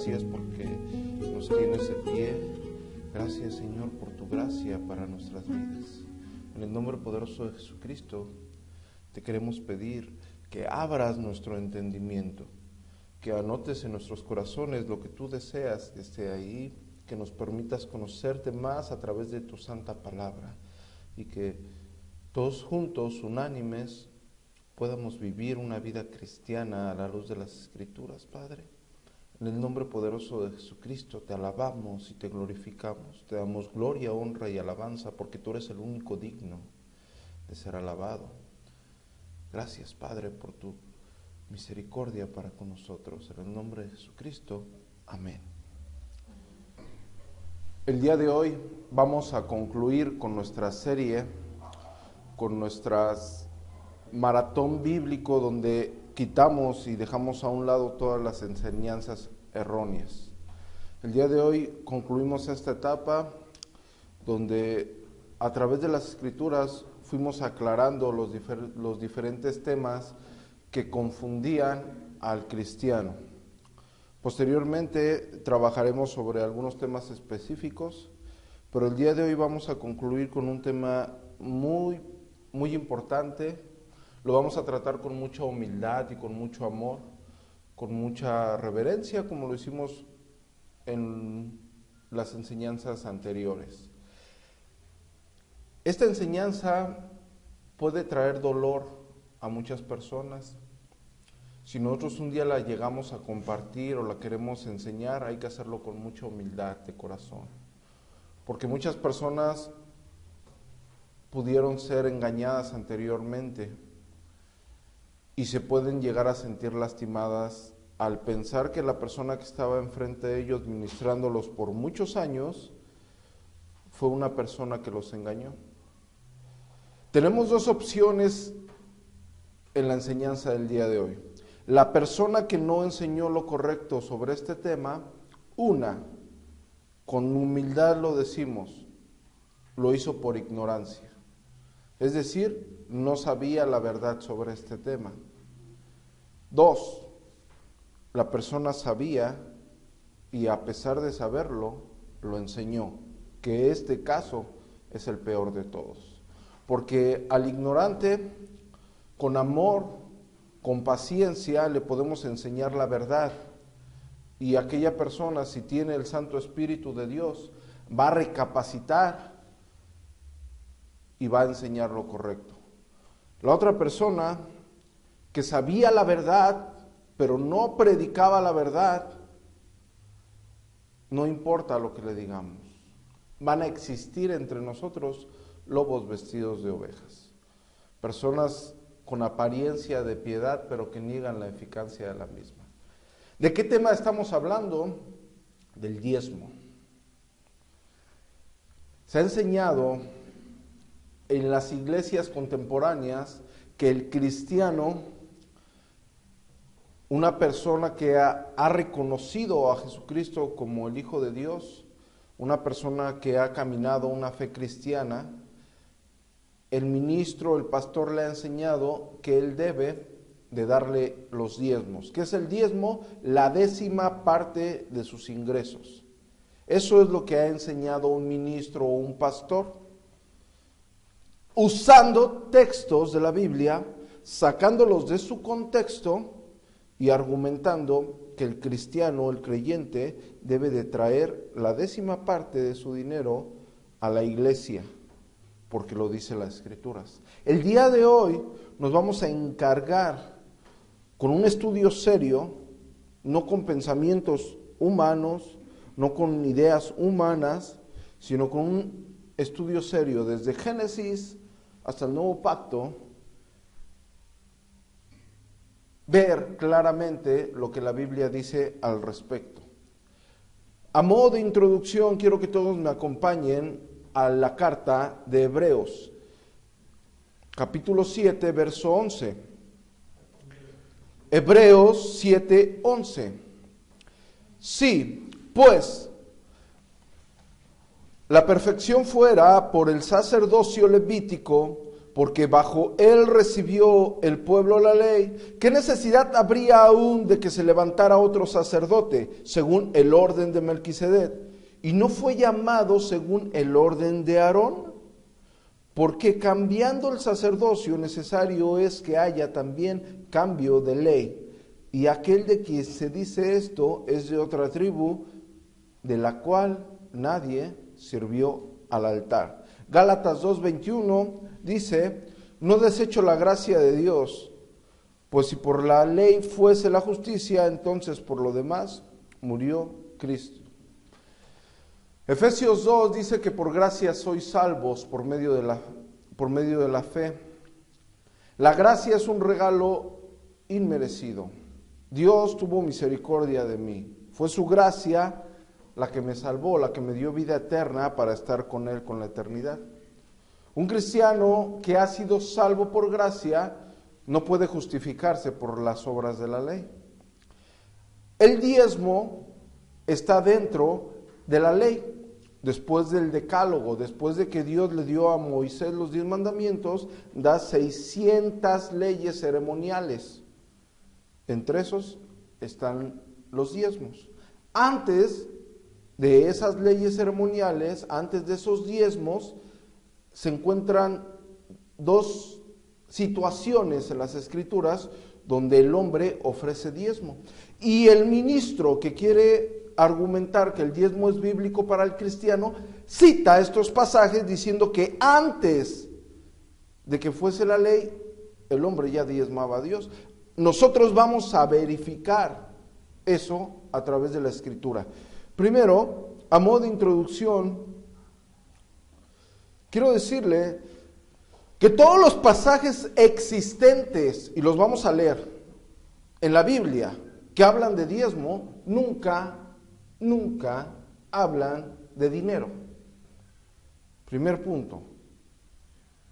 gracias porque nos tienes de pie. Gracias, Señor, por tu gracia para nuestras vidas. En el nombre poderoso de Jesucristo, te queremos pedir que abras nuestro entendimiento, que anotes en nuestros corazones lo que tú deseas que esté ahí, que nos permitas conocerte más a través de tu santa palabra y que todos juntos, unánimes, podamos vivir una vida cristiana a la luz de las Escrituras, Padre. En el nombre poderoso de Jesucristo te alabamos y te glorificamos, te damos gloria, honra y alabanza porque tú eres el único digno de ser alabado. Gracias, Padre, por tu misericordia para con nosotros. En el nombre de Jesucristo, amén. El día de hoy vamos a concluir con nuestra serie, con nuestras maratón bíblico, donde quitamos y dejamos a un lado todas las enseñanzas erróneas. El día de hoy concluimos esta etapa donde a través de las Escrituras fuimos aclarando los diferentes temas que confundían al cristiano. Posteriormente trabajaremos sobre algunos temas específicos, pero el día de hoy vamos a concluir con un tema muy importante. Lo vamos a tratar con mucha humildad y con mucho amor, con mucha reverencia, como lo hicimos en las enseñanzas anteriores. Esta enseñanza puede traer dolor a muchas personas. Si nosotros un día la llegamos a compartir o la queremos enseñar, hay que hacerlo con mucha humildad de corazón. Porque muchas personas pudieron ser engañadas anteriormente y se pueden llegar a sentir lastimadas al pensar que la persona que estaba enfrente de ellos ministrándolos por muchos años fue una persona que los engañó. Tenemos dos opciones en la enseñanza del día de hoy. La persona que no enseñó lo correcto sobre este tema, una, con humildad lo decimos, lo hizo por ignorancia. Es decir, no sabía la verdad sobre este tema. Dos, la persona sabía y a pesar de saberlo, lo enseñó, que este caso es el peor de todos. Porque al ignorante, con amor, con paciencia, le podemos enseñar la verdad. Y aquella persona, si tiene el Santo Espíritu de Dios, va a recapacitar y va a enseñar lo correcto. La otra persona que sabía la verdad, pero no predicaba la verdad, no importa lo que le digamos. Van a existir entre nosotros lobos vestidos de ovejas. Personas con apariencia de piedad, pero que niegan la eficacia de la misma. ¿De qué tema estamos hablando? Del diezmo. Se ha enseñado en las iglesias contemporáneas que el cristiano, una persona que ha reconocido a Jesucristo como el Hijo de Dios, una persona que ha caminado una fe cristiana, el ministro, el pastor le ha enseñado que él debe de darle los diezmos. ¿Qué es el diezmo? La 10ª parte de sus ingresos. Eso es lo que ha enseñado un ministro o un pastor, usando textos de la Biblia, sacándolos de su contexto y argumentando que el cristiano, el creyente, debe de traer la 10ª parte de su dinero a la iglesia, porque lo dice las Escrituras. El día de hoy nos vamos a encargar con un estudio serio, no con pensamientos humanos, no con ideas humanas, sino con un estudio serio desde Génesis hasta el Nuevo Pacto, ver claramente lo que la Biblia dice al respecto. A modo de introducción, quiero que todos me acompañen a la carta de Hebreos, capítulo 7, verso 11. Hebreos 7, 11. Sí, pues, la perfección fuera por el sacerdocio levítico, porque bajo él recibió el pueblo la ley, ¿qué necesidad habría aún de que se levantara otro sacerdote según el orden de Melquisedec? Y no fue llamado según el orden de Aarón, porque cambiando el sacerdocio necesario es que haya también cambio de ley. Y aquel de quien se dice esto es de otra tribu, de la cual nadie sirvió al altar. Gálatas 2:21 dice, no desecho la gracia de Dios, pues si por la ley fuese la justicia, entonces por lo demás murió Cristo. Efesios 2 dice que por gracia sois salvos por medio de la fe. La gracia es un regalo inmerecido. Dios tuvo misericordia de mí. Fue su gracia la que me salvó, la que me dio vida eterna para estar con Él con la eternidad. Un cristiano que ha sido salvo por gracia no puede justificarse por las obras de la ley. El diezmo está dentro de la ley. Después del decálogo, después de que Dios le dio a Moisés los 10 mandamientos, da 600 leyes ceremoniales. Entre esos están los diezmos. Antes de esas leyes ceremoniales, antes de esos diezmos, se encuentran dos situaciones en las Escrituras donde el hombre ofrece diezmo. Y el ministro que quiere argumentar que el diezmo es bíblico para el cristiano, cita estos pasajes diciendo que antes de que fuese la ley, el hombre ya diezmaba a Dios. Nosotros vamos a verificar eso a través de la Escritura. Primero, a modo de introducción, quiero decirle que todos los pasajes existentes, y los vamos a leer en la Biblia, que hablan de diezmo, nunca hablan de dinero. Primer punto.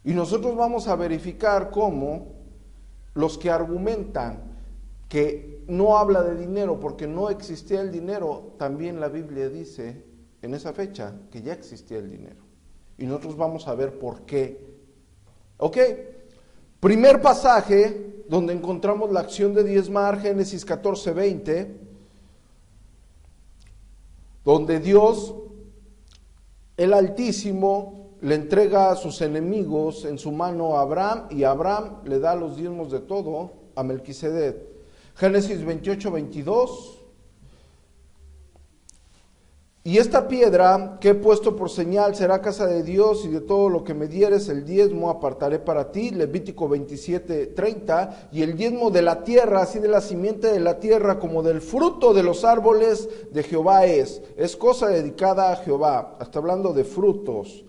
Y nosotros vamos a verificar cómo los que argumentan que no habla de dinero porque no existía el dinero, también la Biblia dice en esa fecha que ya existía el dinero. Y nosotros vamos a ver por qué. Ok, primer pasaje donde encontramos la acción de diezmar, Génesis 14:20, donde Dios, el Altísimo, le entrega a sus enemigos en su mano a Abraham, y Abraham le da los diezmos de todo a Melquisedec. Génesis 28:22. Y esta piedra que he puesto por señal será casa de Dios, y de todo lo que me dieres el diezmo apartaré para ti. Levítico 27:30. Y el diezmo de la tierra, así de la simiente de la tierra como del fruto de los árboles de Jehová es cosa dedicada a Jehová. Está hablando de frutos.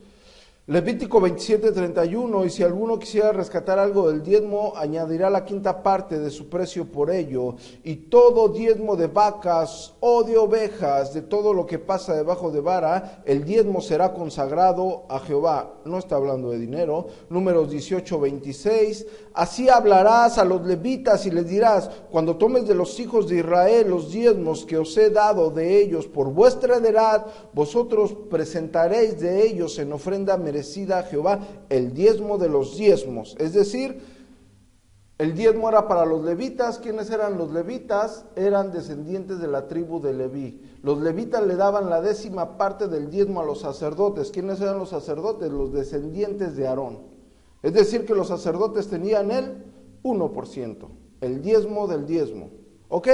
Levítico 27:31. Y si alguno quisiera rescatar algo del diezmo, añadirá la quinta parte de su precio por ello. Y todo diezmo de vacas o de ovejas, de todo lo que pasa debajo de vara, el diezmo será consagrado a Jehová. No está hablando de dinero. Números 18:26. Así hablarás a los levitas y les dirás: cuando tomes de los hijos de Israel los diezmos que os he dado de ellos por vuestra heredad, vosotros presentaréis de ellos en ofrenda merecida a Jehová el diezmo de los diezmos. Es decir, el diezmo era para los levitas. ¿Quiénes eran los levitas? Eran descendientes de la tribu de Leví. Los levitas le daban la 10ª parte del diezmo a los sacerdotes. ¿Quiénes eran los sacerdotes? Los descendientes de Aarón. Es decir, que los sacerdotes tenían el 1%, el diezmo del diezmo. ¿Ok?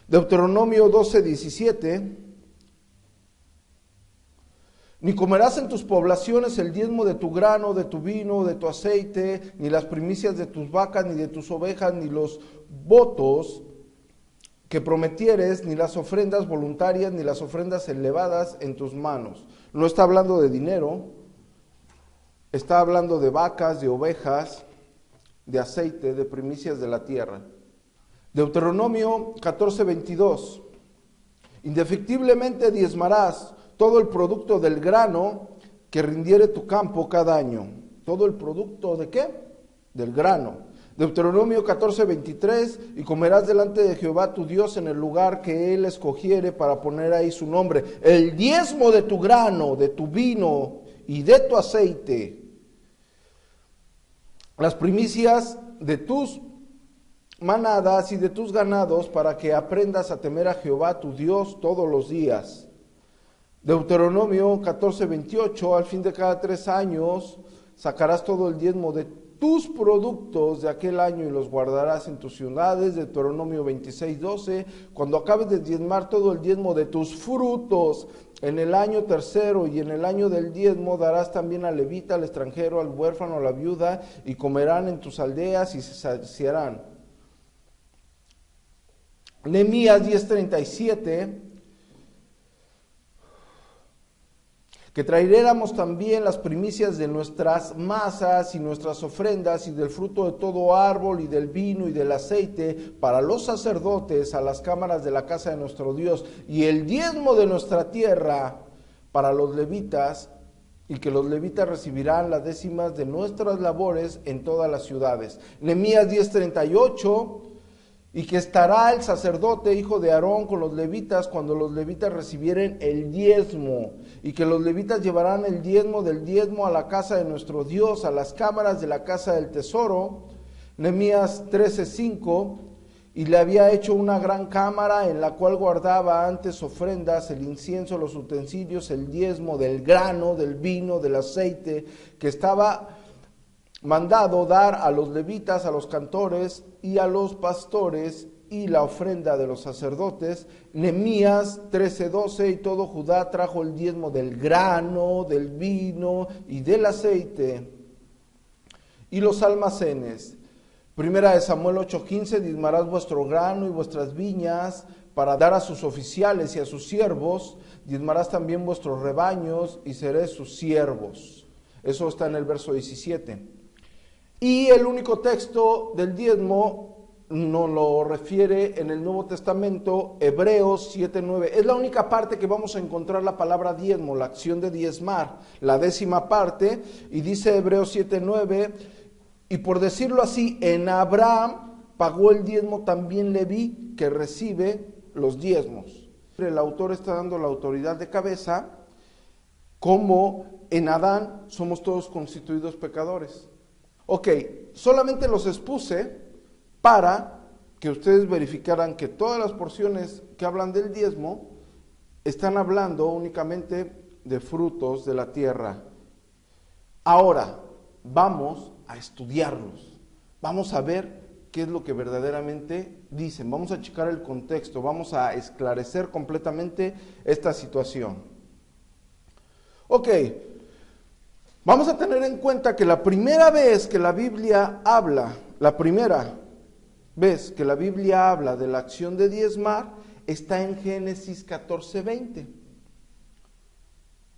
Deuteronomio 12:17. Ni comerás en tus poblaciones el diezmo de tu grano, de tu vino, de tu aceite, ni las primicias de tus vacas, ni de tus ovejas, ni los votos que prometieres, ni las ofrendas voluntarias, ni las ofrendas elevadas en tus manos. No está hablando de dinero, está hablando de vacas, de ovejas, de aceite, de primicias de la tierra. Deuteronomio 14:22. Indefectiblemente diezmarás todo el producto del grano que rindiere tu campo cada año. ¿Todo el producto de qué? Del grano. Deuteronomio 14:23. Y comerás delante de Jehová tu Dios en el lugar que él escogiere para poner ahí su nombre. El diezmo de tu grano, de tu vino y de tu aceite. las primicias de tus manadas y de tus ganados, para que aprendas a temer a Jehová tu Dios todos los días. Deuteronomio 14:28, al fin de cada 3 años sacarás todo el diezmo de tus productos de aquel año y los guardarás en tus ciudades. Deuteronomio 26:12, cuando acabes de diezmar todo el diezmo de tus frutos en el año tercero y en el año del diezmo darás también al levita, al extranjero, al huérfano, a la viuda, y comerán en tus aldeas y se saciarán. Nehemías 10:37, que trayéramos también las primicias de nuestras masas y nuestras ofrendas y del fruto de todo árbol y del vino y del aceite para los sacerdotes a las cámaras de la casa de nuestro Dios, y el diezmo de nuestra tierra para los levitas, y que los levitas recibirán las décimas de nuestras labores en todas las ciudades. Nehemías 10:38, y que estará el sacerdote, hijo de Aarón, con los levitas cuando los levitas recibieren el diezmo, y que los levitas llevarán el diezmo del diezmo a la casa de nuestro Dios, a las cámaras de la casa del tesoro. Nehemías 13:5, y le había hecho una gran cámara en la cual guardaba antes ofrendas, el incienso, los utensilios, el diezmo del grano, del vino, del aceite, que estaba mandado dar a los levitas, a los cantores y a los pastores, y la ofrenda de los sacerdotes. Nehemías 13:12, y todo Judá trajo el diezmo del grano, del vino y del aceite, y los almacenes. Primera de Samuel 8:15, diezmarás vuestro grano y vuestras viñas para dar a sus oficiales y a sus siervos, diezmarás también vuestros rebaños y seréis sus siervos. Eso está en el verso 17. Y el único texto del diezmo nos lo refiere en el Nuevo Testamento, Hebreos 7:9. Es la única parte que vamos a encontrar la palabra diezmo, la acción de diezmar, la 10ª parte, y dice Hebreos 7:9, y por decirlo así, en Abraham pagó el diezmo también Leví, que recibe los diezmos. El autor está dando la autoridad de cabeza, como en Adán somos todos constituidos pecadores. Ok, solamente los expuse para que ustedes verificaran que todas las porciones que hablan del diezmo están hablando únicamente de frutos de la tierra. Ahora, vamos a estudiarlos, vamos a ver qué es lo que verdaderamente dicen, vamos a checar el contexto, vamos a esclarecer completamente esta situación. Ok, vamos a tener en cuenta que la primera vez que la Biblia habla, de la acción de diezmar está en Génesis 14:20.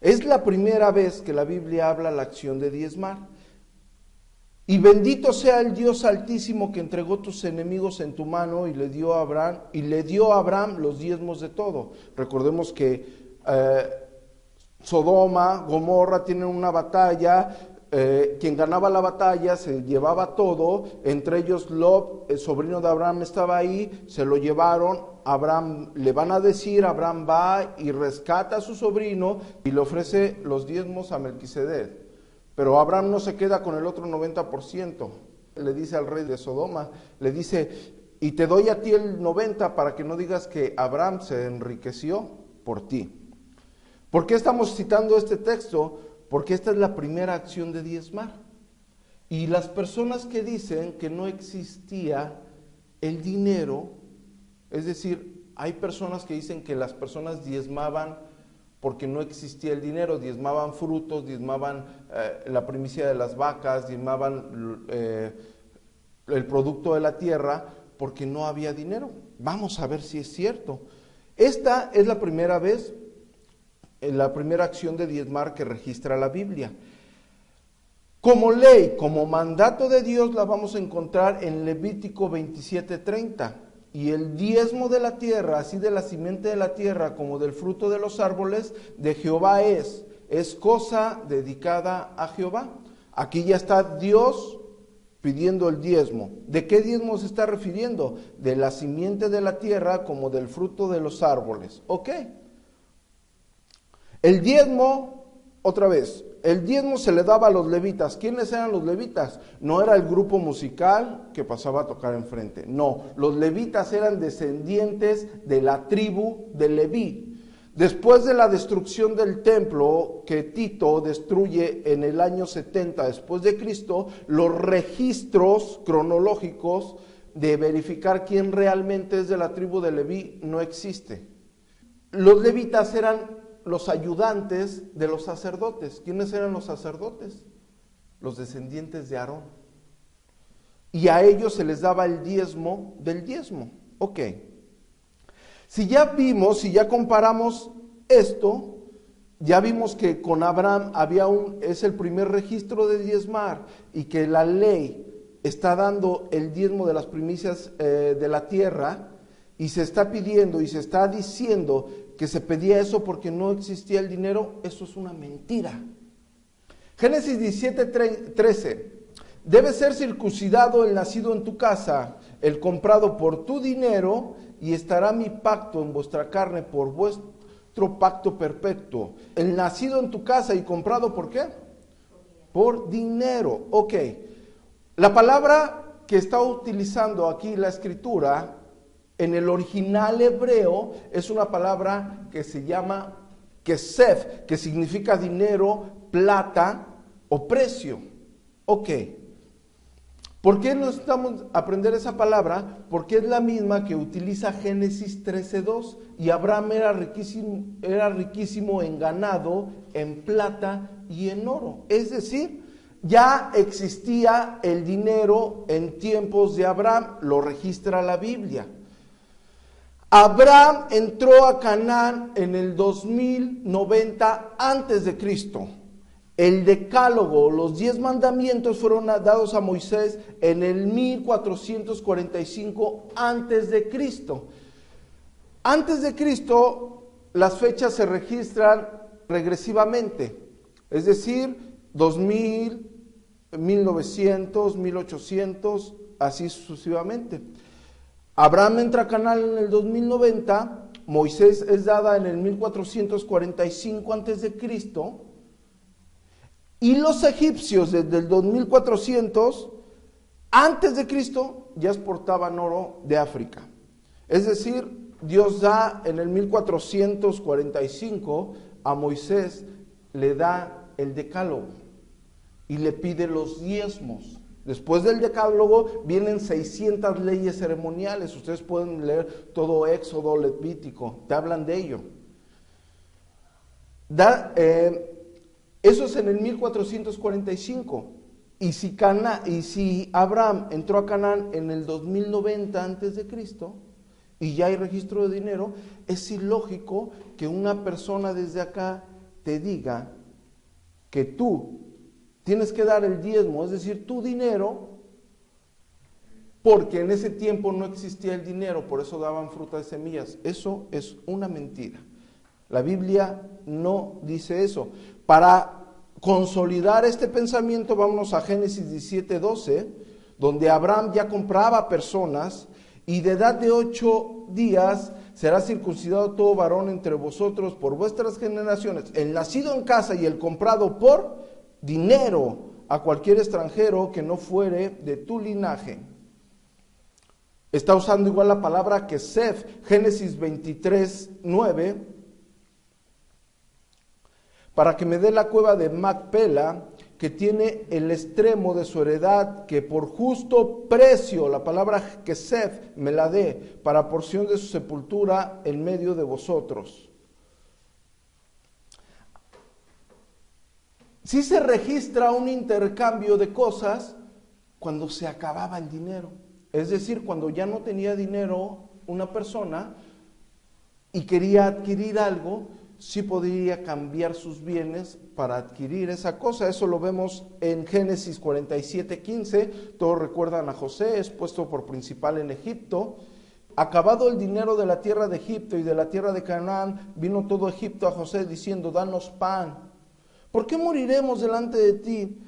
Es la primera vez que la Biblia habla la acción de diezmar. Y bendito sea el Dios Altísimo que entregó tus enemigos en tu mano y le dio a Abraham los diezmos de todo. Recordemos que Sodoma, Gomorra tienen una batalla, quien ganaba la batalla se llevaba todo, entre ellos Lot, el sobrino de Abraham, estaba ahí, se lo llevaron. Abraham, le van a decir, Abraham va y rescata a su sobrino y le ofrece los diezmos a Melquisedec. Pero Abraham no se queda con el otro 90%, le dice al rey de Sodoma, le dice, y te doy a ti el 90% para que no digas que Abraham se enriqueció por ti. ¿Por qué estamos citando este texto? Porque esta es la primera acción de diezmar. Y las personas que dicen que no existía el dinero, es decir, hay personas que dicen que las personas diezmaban porque no existía el dinero, diezmaban frutos, diezmaban la primicia de las vacas, diezmaban el producto de la tierra, porque no había dinero. Vamos a ver si es cierto. Esta es la primera vez, la primera acción de diezmar que registra la Biblia. Como ley, como mandato de Dios, la vamos a encontrar en Levítico 27:30. Y el diezmo de la tierra, así de la simiente de la tierra como del fruto de los árboles, de Jehová es cosa dedicada a Jehová. Aquí ya está Dios pidiendo el diezmo. ¿De qué diezmo se está refiriendo? De la simiente de la tierra como del fruto de los árboles. ¿Ok? El diezmo Otra vez, el diezmo se le daba a los levitas. ¿Quiénes eran los levitas? No era el grupo musical que pasaba a tocar enfrente. No, los levitas eran descendientes de la tribu de Leví. Después de la destrucción del templo que Tito destruye en el año 70 después de Cristo, los registros cronológicos de verificar quién realmente es de la tribu de Leví no existe. Los levitas eran los ayudantes de los sacerdotes. ¿Quiénes eran los sacerdotes? Los descendientes de Aarón. Y a ellos se les daba el diezmo del diezmo. Ok. Si ya comparamos esto, ya vimos que con Abraham es el primer registro de diezmar y que la ley está dando el diezmo de las primicias de la tierra y se está pidiendo y se está diciendo que se pedía eso porque no existía el dinero. Eso es una mentira. Génesis 17:13. Debe ser circuncidado el nacido en tu casa, el comprado por tu dinero, y estará mi pacto en vuestra carne por vuestro pacto perpetuo. El nacido en tu casa y comprado, ¿por qué? Por dinero. Ok. La palabra que está utilizando aquí la escritura en el original hebreo es una palabra que se llama kesef, que significa dinero, plata o precio. Ok. ¿Por qué necesitamos aprender esa palabra? Porque es la misma que utiliza Génesis 13:2. Y Abraham era riquísimo en ganado, en plata y en oro. Es decir, ya existía el dinero en tiempos de Abraham, lo registra la Biblia. Abraham entró a Canaán en el 2090 antes de Cristo. El decálogo, los 10 mandamientos fueron dados a Moisés en el 1445 antes de Cristo. Antes de Cristo, las fechas se registran regresivamente, es decir, 2000, 1900, 1800, así sucesivamente. Abraham entra a Canaán en el 2090, Moisés es dada en el 1445 antes de Cristo. Y los egipcios desde el 2400 antes de Cristo ya exportaban oro de África. Es decir, Dios da en el 1445 a Moisés, le da el decálogo y le pide los diezmos. Después del decálogo vienen 600 leyes ceremoniales. Ustedes pueden leer todo Éxodo, Levítico, te hablan de ello. Eso es en el 1445. Y si Abraham entró a Canaán en el 2090 antes de Cristo y ya hay registro de dinero, es ilógico que una persona desde acá te diga que tú tienes que dar el diezmo, es decir, tu dinero, porque en ese tiempo no existía el dinero, por eso daban fruta de semillas. Eso es una mentira. La Biblia no dice eso. Para consolidar este pensamiento, vámonos a Génesis 17:12, donde Abraham ya compraba personas, y de edad de 8 días será circuncidado todo varón entre vosotros por vuestras generaciones, el nacido en casa y el comprado por dinero a cualquier extranjero que no fuere de tu linaje. Está usando igual la palabra kesef, Génesis 23:9, para que me dé la cueva de Macpela, que tiene el extremo de su heredad, que por justo precio, la palabra kesef, me la dé, para porción de su sepultura en medio de vosotros. Sí se registra un intercambio de cosas cuando se acababa el dinero. Es decir, cuando ya no tenía dinero una persona y quería adquirir algo, sí podría cambiar sus bienes para adquirir esa cosa. Eso lo vemos en Génesis 47:15. Todos recuerdan a José, es puesto por principal en Egipto. Acabado el dinero de la tierra de Egipto y de la tierra de Canaán, vino todo Egipto a José diciendo: danos pan. ¿Por qué moriremos delante de ti?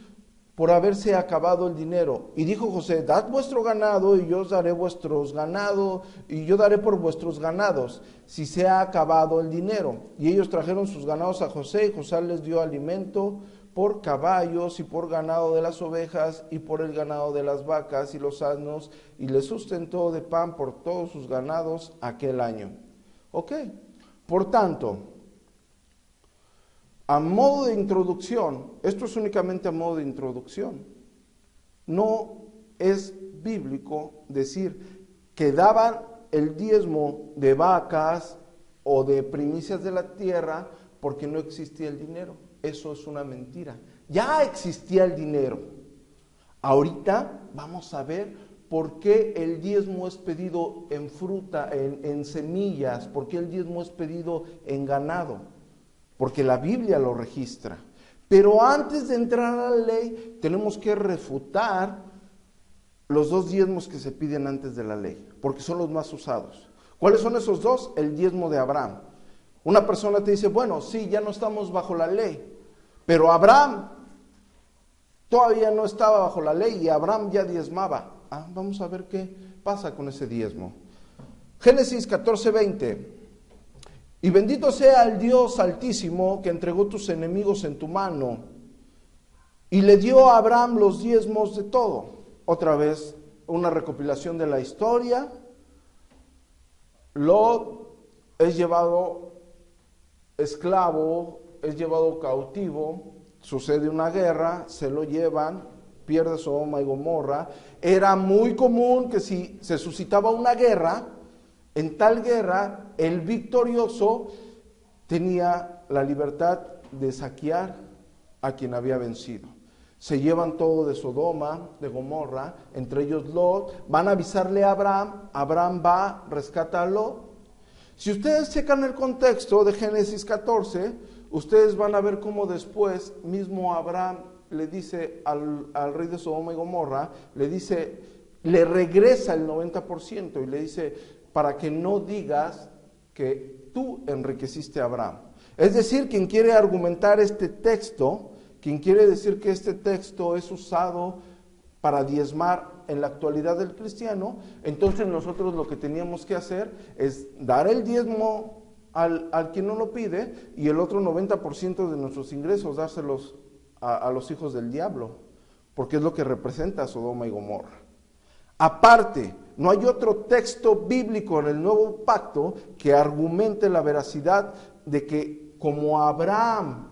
por haberse acabado el dinero. Y dijo José, dad vuestro ganado y yo os daré vuestros ganados, y yo daré por vuestros ganados, si se ha acabado el dinero. Y ellos trajeron sus ganados a José, y José les dio alimento por caballos y por ganado de las ovejas y por el ganado de las vacas y los asnos, y les sustentó de pan por todos sus ganados aquel año. Ok, por tanto, a modo de introducción, esto es únicamente a modo de introducción, no es bíblico decir que daban el diezmo de vacas o de primicias de la tierra porque no existía el dinero. Eso es una mentira. Ya existía el dinero. Ahorita vamos a ver por qué el diezmo es pedido en fruta, en semillas, por qué el diezmo es pedido en ganado. Porque la Biblia lo registra. Pero antes de entrar a la ley, tenemos que refutar los dos diezmos que se piden antes de la ley, porque son los más usados. ¿Cuáles son esos dos? El diezmo de Abraham. Una persona te dice, bueno, sí, ya no estamos bajo la ley, pero Abraham todavía no estaba bajo la ley y Abraham ya diezmaba. Vamos a ver qué pasa con ese diezmo. Génesis 14:20. Y bendito sea el Dios Altísimo que entregó tus enemigos en tu mano y le dio a Abraham los diezmos de todo. Otra vez, una recopilación de la historia. Lot es llevado esclavo, es llevado cautivo, sucede una guerra, se lo llevan, pierde Sodoma y Gomorra. Era muy común que si se suscitaba una guerra, en tal guerra, el victorioso tenía la libertad de saquear a quien había vencido. Se llevan todo de Sodoma, de Gomorra, entre ellos Lot, van a avisarle a Abraham, Abraham va, rescata a Lot. Si ustedes checan el contexto de Génesis 14, ustedes van a ver cómo después mismo Abraham le dice al rey de Sodoma y Gomorra, le regresa el 90% y le dice, para que no digas que tú enriqueciste a Abraham. Es decir, quien quiere argumentar este texto, quien quiere decir que este texto es usado para diezmar en la actualidad del cristiano, entonces nosotros lo que teníamos que hacer es dar el diezmo al quien no lo pide y el otro 90% de nuestros ingresos dárselos a los hijos del diablo, porque es lo que representa Sodoma y Gomorra. Aparte, no hay otro texto bíblico en el Nuevo Pacto que argumente la veracidad de que como Abraham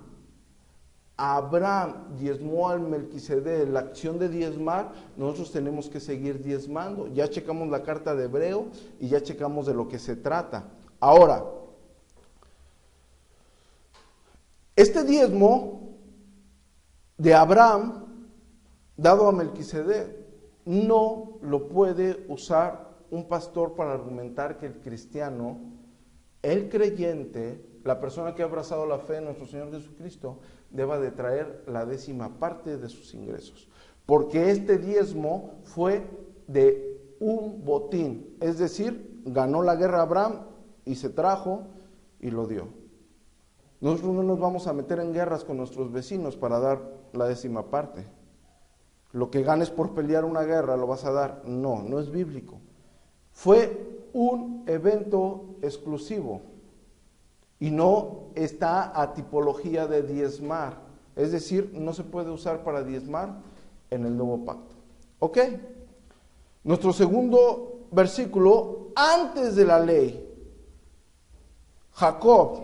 diezmó al Melquisedec, la acción de diezmar, nosotros tenemos que seguir diezmando. Ya checamos la carta de Hebreo y ya checamos de lo que se trata. Ahora, este diezmo de Abraham, dado a Melquisedec, no lo puede usar un pastor para argumentar que el cristiano, el creyente, la persona que ha abrazado la fe en nuestro Señor Jesucristo, deba de traer la 10% de sus ingresos. Porque este diezmo fue de un botín, es decir, ganó la guerra Abraham y se trajo y lo dio. Nosotros no nos vamos a meter en guerras con nuestros vecinos para dar la 10%. Lo que ganes por pelear una guerra lo vas a dar. No, no es bíblico. Fue un evento exclusivo y no está a tipología de diezmar. Es decir, no se puede usar para diezmar en el nuevo pacto. ¿Ok? Nuestro segundo versículo, antes de la ley, Jacob,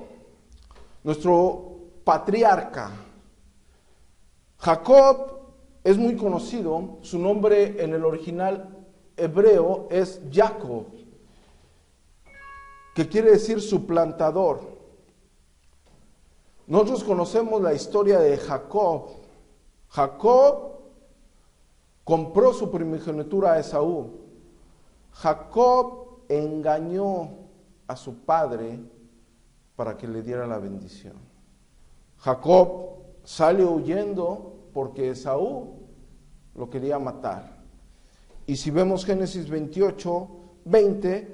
nuestro patriarca. Jacob es muy conocido, su nombre en el original hebreo es Jacob, que quiere decir suplantador. Nosotros conocemos la historia de Jacob. Jacob compró su primogenitura a Esaú. Jacob engañó a su padre para que le diera la bendición. Jacob sale huyendo porque Esaú lo quería matar. Y si vemos Génesis 28:20,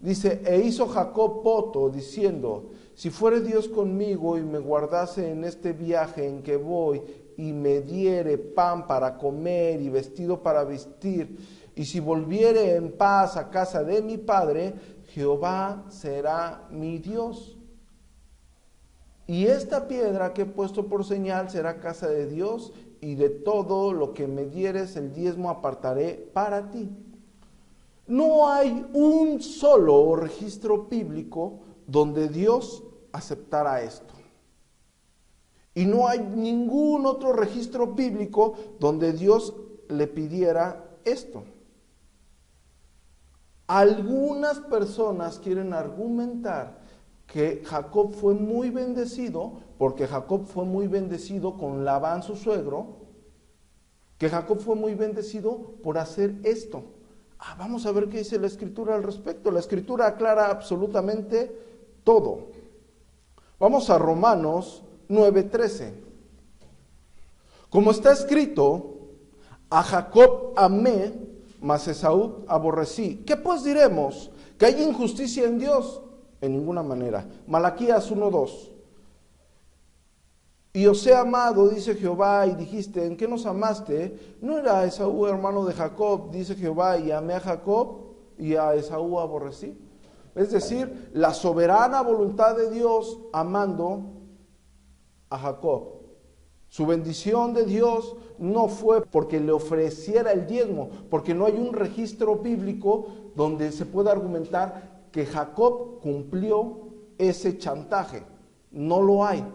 dice, e hizo Jacob voto diciendo, si fuere Dios conmigo y me guardase en este viaje en que voy, y me diere pan para comer y vestido para vestir, y si volviere en paz a casa de mi padre, Jehová será mi Dios. Y esta piedra que he puesto por señal será casa de Dios, y de todo lo que me dieres el diezmo apartaré para ti. No hay un solo registro bíblico donde Dios aceptara esto. Y no hay ningún otro registro bíblico donde Dios le pidiera esto. Algunas personas quieren argumentar que Jacob fue muy bendecido, porque Jacob fue muy bendecido con Labán su suegro, que Jacob fue muy bendecido por hacer esto. Vamos a ver qué dice la Escritura al respecto. La Escritura aclara absolutamente todo. Vamos a Romanos 9:13. Como está escrito, a Jacob amé, mas Esaú aborrecí. ¿Qué pues diremos? ¿Que hay injusticia en Dios? En ninguna manera. Malaquías 1:2. Y os he amado, dice Jehová, y dijiste, ¿en qué nos amaste? ¿No era Esaú hermano de Jacob? Dice Jehová, y amé a Jacob y a Esaú aborrecí. Es decir, la soberana voluntad de Dios amando a Jacob. Su bendición de Dios no fue porque le ofreciera el diezmo, porque no hay un registro bíblico donde se pueda argumentar que Jacob cumplió ese chantaje. No lo hay.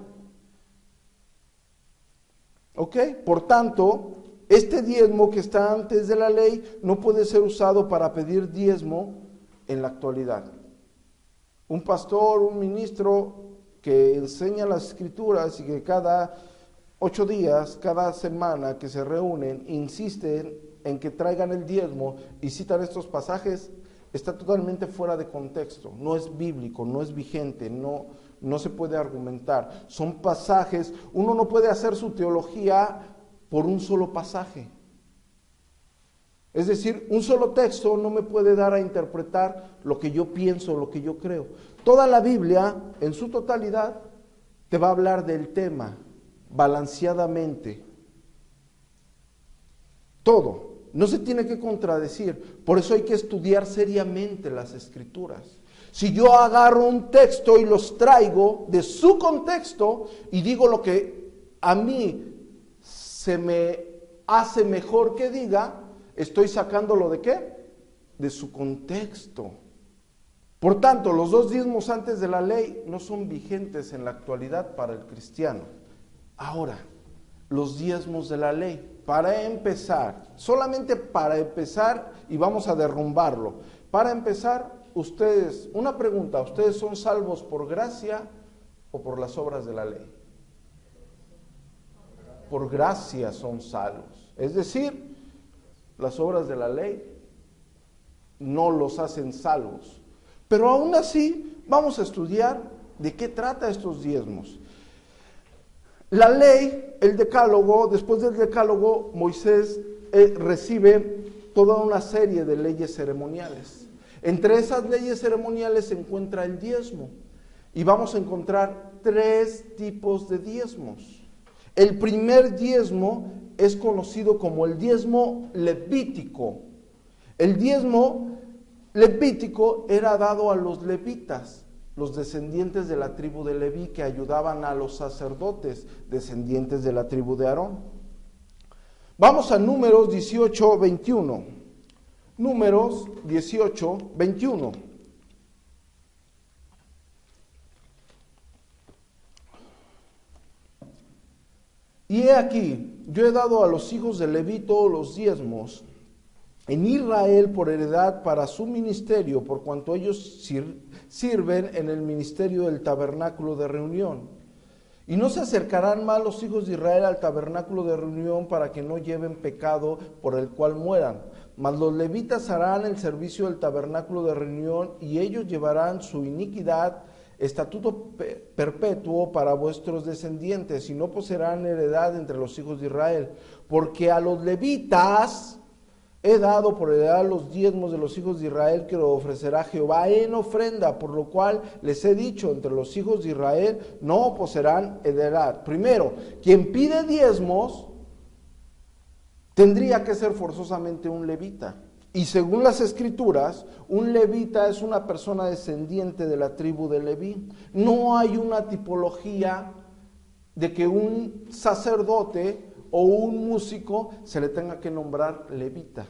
¿Ok? Por tanto, este diezmo que está antes de la ley no puede ser usado para pedir diezmo en la actualidad. Un pastor, un ministro que enseña las Escrituras y que cada 8 días, cada semana que se reúnen, insisten en que traigan el diezmo y citan estos pasajes, está totalmente fuera de contexto, no es bíblico, no es vigente, no se puede argumentar. Son pasajes, uno no puede hacer su teología por un solo pasaje. Es decir, un solo texto no me puede dar a interpretar lo que yo pienso, lo que yo creo. Toda la Biblia, en su totalidad, te va a hablar del tema, balanceadamente. Todo. No se tiene que contradecir. Por eso hay que estudiar seriamente las Escrituras. Si yo agarro un texto y los traigo de su contexto y digo lo que a mí se me hace mejor que diga, estoy sacándolo ¿de qué? De su contexto. Por tanto, los 2 diezmos antes de la ley no son vigentes en la actualidad para el cristiano. Ahora, los diezmos de la ley. Para empezar, solamente para empezar, y vamos a derrumbarlo. Para empezar, ustedes, una pregunta, ¿ustedes son salvos por gracia o por las obras de la ley? Por gracia son salvos. Es decir, las obras de la ley no los hacen salvos. Pero aún así, vamos a estudiar de qué trata estos diezmos. La ley, el decálogo, después del decálogo, Moisés recibe toda una serie de leyes ceremoniales. Entre esas leyes ceremoniales se encuentra el diezmo. Y vamos a encontrar 3 tipos de diezmos. El primer diezmo es conocido como el diezmo levítico. El diezmo levítico era dado a los levitas, los descendientes de la tribu de Leví, que ayudaban a los sacerdotes, descendientes de la tribu de Aarón. Vamos a Números 18:21. Números 18:21. Y he aquí, yo he dado a los hijos de Leví todos los diezmos en Israel por heredad para su ministerio, por cuanto ellos sirven en el ministerio del tabernáculo de reunión. Y no se acercarán más los hijos de Israel al tabernáculo de reunión para que no lleven pecado por el cual mueran. Mas los levitas harán el servicio del tabernáculo de reunión y ellos llevarán su iniquidad, estatuto perpetuo para vuestros descendientes, y no poseerán heredad entre los hijos de Israel. Porque a los levitas he dado por heredad los diezmos de los hijos de Israel que lo ofrecerá Jehová en ofrenda, por lo cual les he dicho, entre los hijos de Israel no poseerán heredad. Primero, quien pide diezmos tendría que ser forzosamente un levita. Y según las escrituras, un levita es una persona descendiente de la tribu de Leví. No hay una tipología de que un sacerdote o un músico se le tenga que nombrar levita.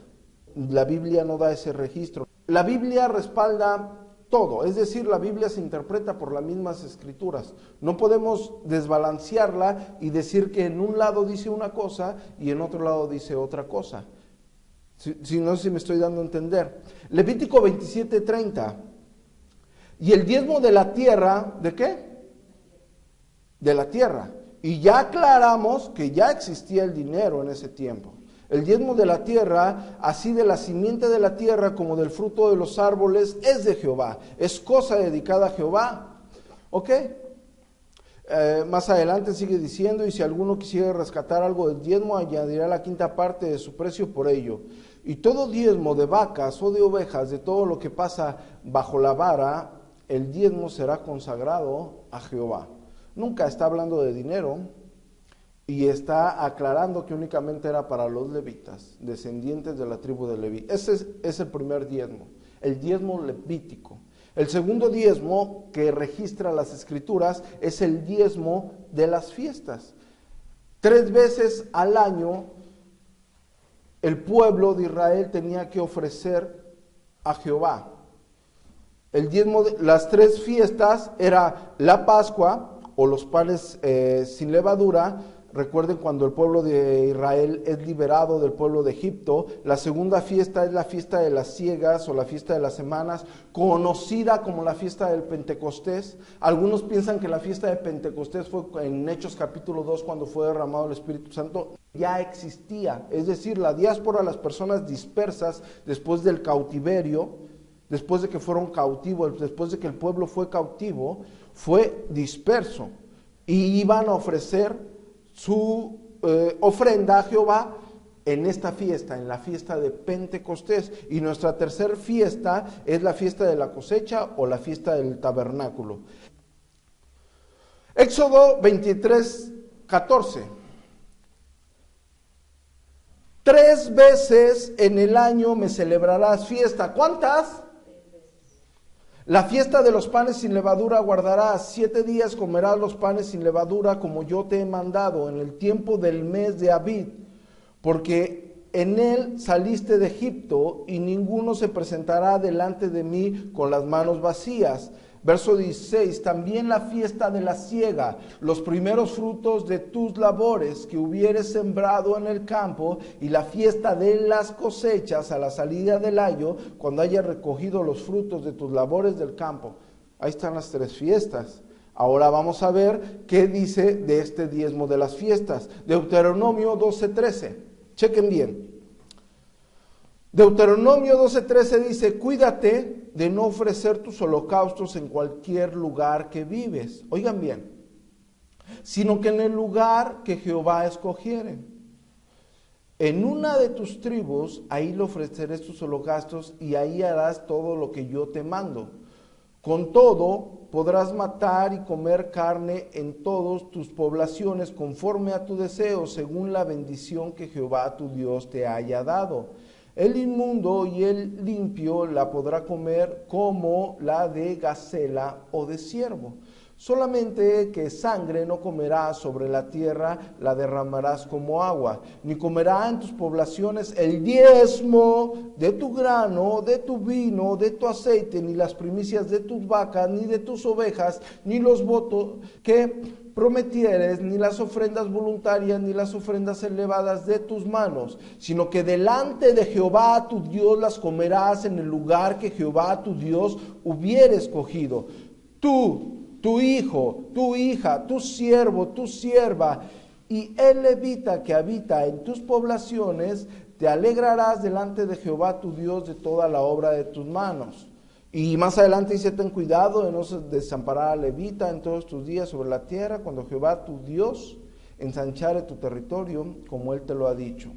La Biblia no da ese registro. La Biblia respalda todo, es decir, la Biblia se interpreta por las mismas escrituras. No podemos desbalancearla y decir que en un lado dice una cosa y en otro lado dice otra cosa. Si no sé si me estoy dando a entender. Levítico 27:30. Y el diezmo de la tierra, ¿de qué? De la tierra. Y ya aclaramos que ya existía el dinero en ese tiempo. El diezmo de la tierra, así de la simiente de la tierra como del fruto de los árboles, es de Jehová. Es cosa dedicada a Jehová. ¿Ok? Más adelante sigue diciendo, y si alguno quisiera rescatar algo del diezmo, añadirá la quinta parte de su precio por ello. Y todo diezmo de vacas o de ovejas, de todo lo que pasa bajo la vara, el diezmo será consagrado a Jehová. Nunca está hablando de dinero y está aclarando que únicamente era para los levitas, descendientes de la tribu de Leví. Ese es el primer diezmo, el diezmo levítico. El segundo diezmo que registra las escrituras es el diezmo de las fiestas. 3 veces al año el pueblo de Israel tenía que ofrecer a Jehová. El diezmo de las 3 fiestas era la Pascua o los panes sin levadura. Recuerden cuando el pueblo de Israel es liberado del pueblo de Egipto. La segunda fiesta es la fiesta de las siegas o la fiesta de las semanas, conocida como la fiesta del Pentecostés. Algunos piensan que la fiesta de Pentecostés fue en Hechos capítulo 2 cuando fue derramado el Espíritu Santo. Ya existía, es decir, la diáspora, las personas dispersas después del cautiverio, después de que fueron cautivos, después de que el pueblo fue cautivo, fue disperso y iban a ofrecer su ofrenda a Jehová en esta fiesta, en la fiesta de Pentecostés. Y nuestra tercera fiesta es la fiesta de la cosecha o la fiesta del tabernáculo. Éxodo 23:14. 3 veces en el año me celebrarás fiesta. ¿Cuántas? La fiesta de los panes sin levadura guardarás, 7 días comerás los panes sin levadura como yo te he mandado en el tiempo del mes de Abib, porque en él saliste de Egipto y ninguno se presentará delante de mí con las manos vacías. Verso 16, también la fiesta de la siega, los primeros frutos de tus labores que hubieres sembrado en el campo, y la fiesta de las cosechas a la salida del año, cuando hayas recogido los frutos de tus labores del campo. Ahí están las 3 fiestas. Ahora vamos a ver qué dice de este diezmo de las fiestas. Deuteronomio 12:13. Chequen bien. Deuteronomio 12:13 dice, cuídate de no ofrecer tus holocaustos en cualquier lugar que vives. Oigan bien, sino que en el lugar que Jehová escogiere. En una de tus tribus, ahí le ofreceré tus holocaustos y ahí harás todo lo que yo te mando. Con todo, podrás matar y comer carne en todas tus poblaciones conforme a tu deseo, según la bendición que Jehová tu Dios te haya dado. El inmundo y el limpio la podrá comer como la de gacela o de ciervo. Solamente que sangre no comerás sobre la tierra, la derramarás como agua. Ni comerá en tus poblaciones el diezmo de tu grano, de tu vino, de tu aceite, ni las primicias de tus vacas, ni de tus ovejas, ni los votos que prometieres, ni las ofrendas voluntarias, ni las ofrendas elevadas de tus manos, sino que delante de Jehová tu Dios las comerás en el lugar que Jehová tu Dios hubiere escogido. Tú, tu hijo, tu hija, tu siervo, tu sierva, y el levita que habita en tus poblaciones, te alegrarás delante de Jehová tu Dios de toda la obra de tus manos. Y más adelante dice, ten cuidado de no desamparar al levita en todos tus días sobre la tierra, cuando Jehová tu Dios ensanchare tu territorio, como él te lo ha dicho.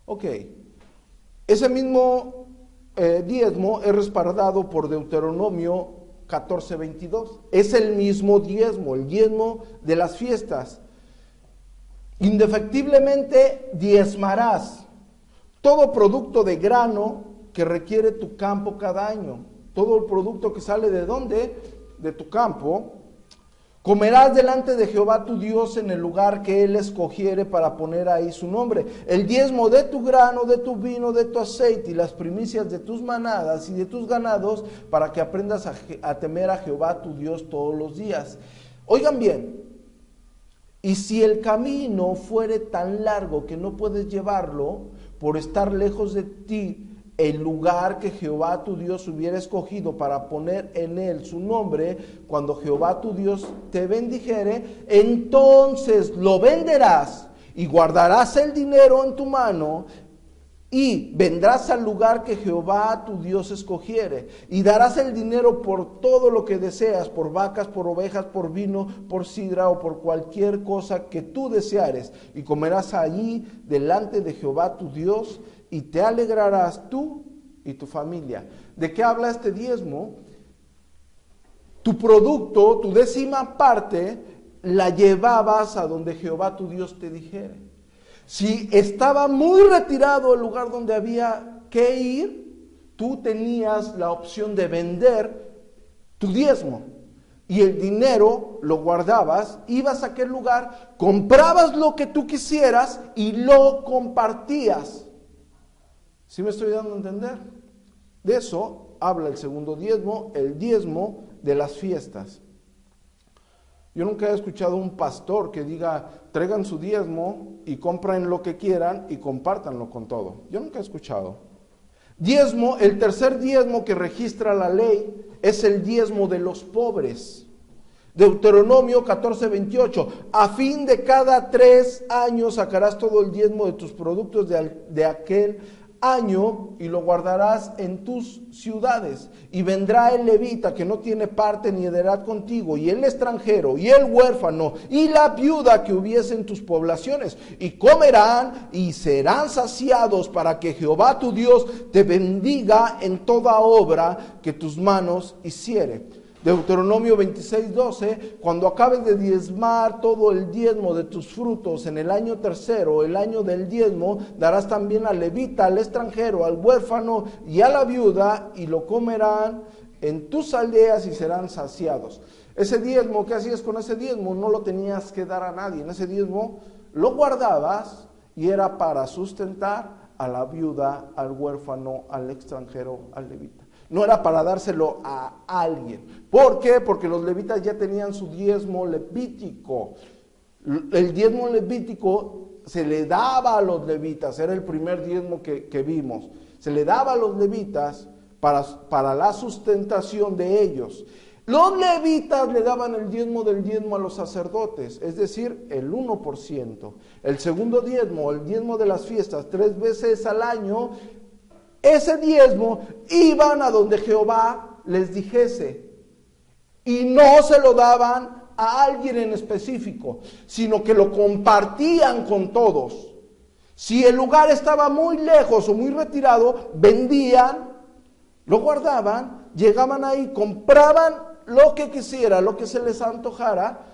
Ok, Ese mismo diezmo es respaldado por Deuteronomio 14:22. Es el mismo diezmo, el diezmo de las fiestas. Indefectiblemente diezmarás todo producto de grano que requiere tu campo cada año. Todo el producto que sale ¿de dónde? De tu campo. Comerás delante de Jehová tu Dios en el lugar que Él escogiere para poner ahí su nombre. El diezmo de tu grano, de tu vino, de tu aceite y las primicias de tus manadas y de tus ganados, para que aprendas a temer a Jehová tu Dios todos los días. Oigan bien, y si el camino fuere tan largo que no puedes llevarlo por estar lejos de ti, el lugar que Jehová tu Dios hubiera escogido para poner en él su nombre, cuando Jehová tu Dios te bendijere, entonces lo venderás y guardarás el dinero en tu mano y vendrás al lugar que Jehová tu Dios escogiere y darás el dinero por todo lo que deseas, por vacas, por ovejas, por vino, por sidra o por cualquier cosa que tú deseares, y comerás allí delante de Jehová tu Dios y te alegrarás tú y tu familia. ¿De qué habla este diezmo? Tu producto, tu décima parte, la llevabas a donde Jehová tu Dios te dijere. Si estaba muy retirado el lugar donde había que ir, tú tenías la opción de vender tu diezmo. Y el dinero lo guardabas, ibas a aquel lugar, comprabas lo que tú quisieras y lo compartías. ¿Sí me estoy dando a entender? De eso habla el segundo diezmo, el diezmo de las fiestas. Yo nunca he escuchado un pastor que diga, traigan su diezmo y compren lo que quieran y compártanlo con todo. Yo nunca he escuchado. Diezmo, el tercer diezmo que registra la ley es el diezmo de los pobres. Deuteronomio 14:28, a fin de cada 3 años sacarás todo el diezmo de tus productos de aquel año y lo guardarás en tus ciudades, y vendrá el levita que no tiene parte ni heredad contigo, y el extranjero, y el huérfano, y la viuda que hubiese en tus poblaciones, y comerán y serán saciados, para que Jehová tu Dios te bendiga en toda obra que tus manos hiciere. Deuteronomio 26:12, cuando acabes de diezmar todo el diezmo de tus frutos en el año tercero, el año del diezmo, darás también al levita, al extranjero, al huérfano y a la viuda, y lo comerán en tus aldeas y serán saciados. Ese diezmo, ¿qué hacías con ese diezmo? No lo tenías que dar a nadie. En ese diezmo lo guardabas y era para sustentar a la viuda, al huérfano, al extranjero, al levita. No era para dárselo a alguien. ¿Por qué? Porque los levitas ya tenían su diezmo levítico. El diezmo levítico se le daba a los levitas, era el primer diezmo que vimos. Se le daba a los levitas para la sustentación de ellos. Los levitas le daban el diezmo del diezmo a los sacerdotes, es decir, el 1%. El segundo diezmo, el diezmo de las fiestas, 3 veces al año, ese diezmo iban a donde Jehová les dijese, y no se lo daban a alguien en específico, sino que lo compartían con todos. Si el lugar estaba muy lejos o muy retirado, vendían, lo guardaban, llegaban ahí, compraban lo que quisiera, lo que se les antojara,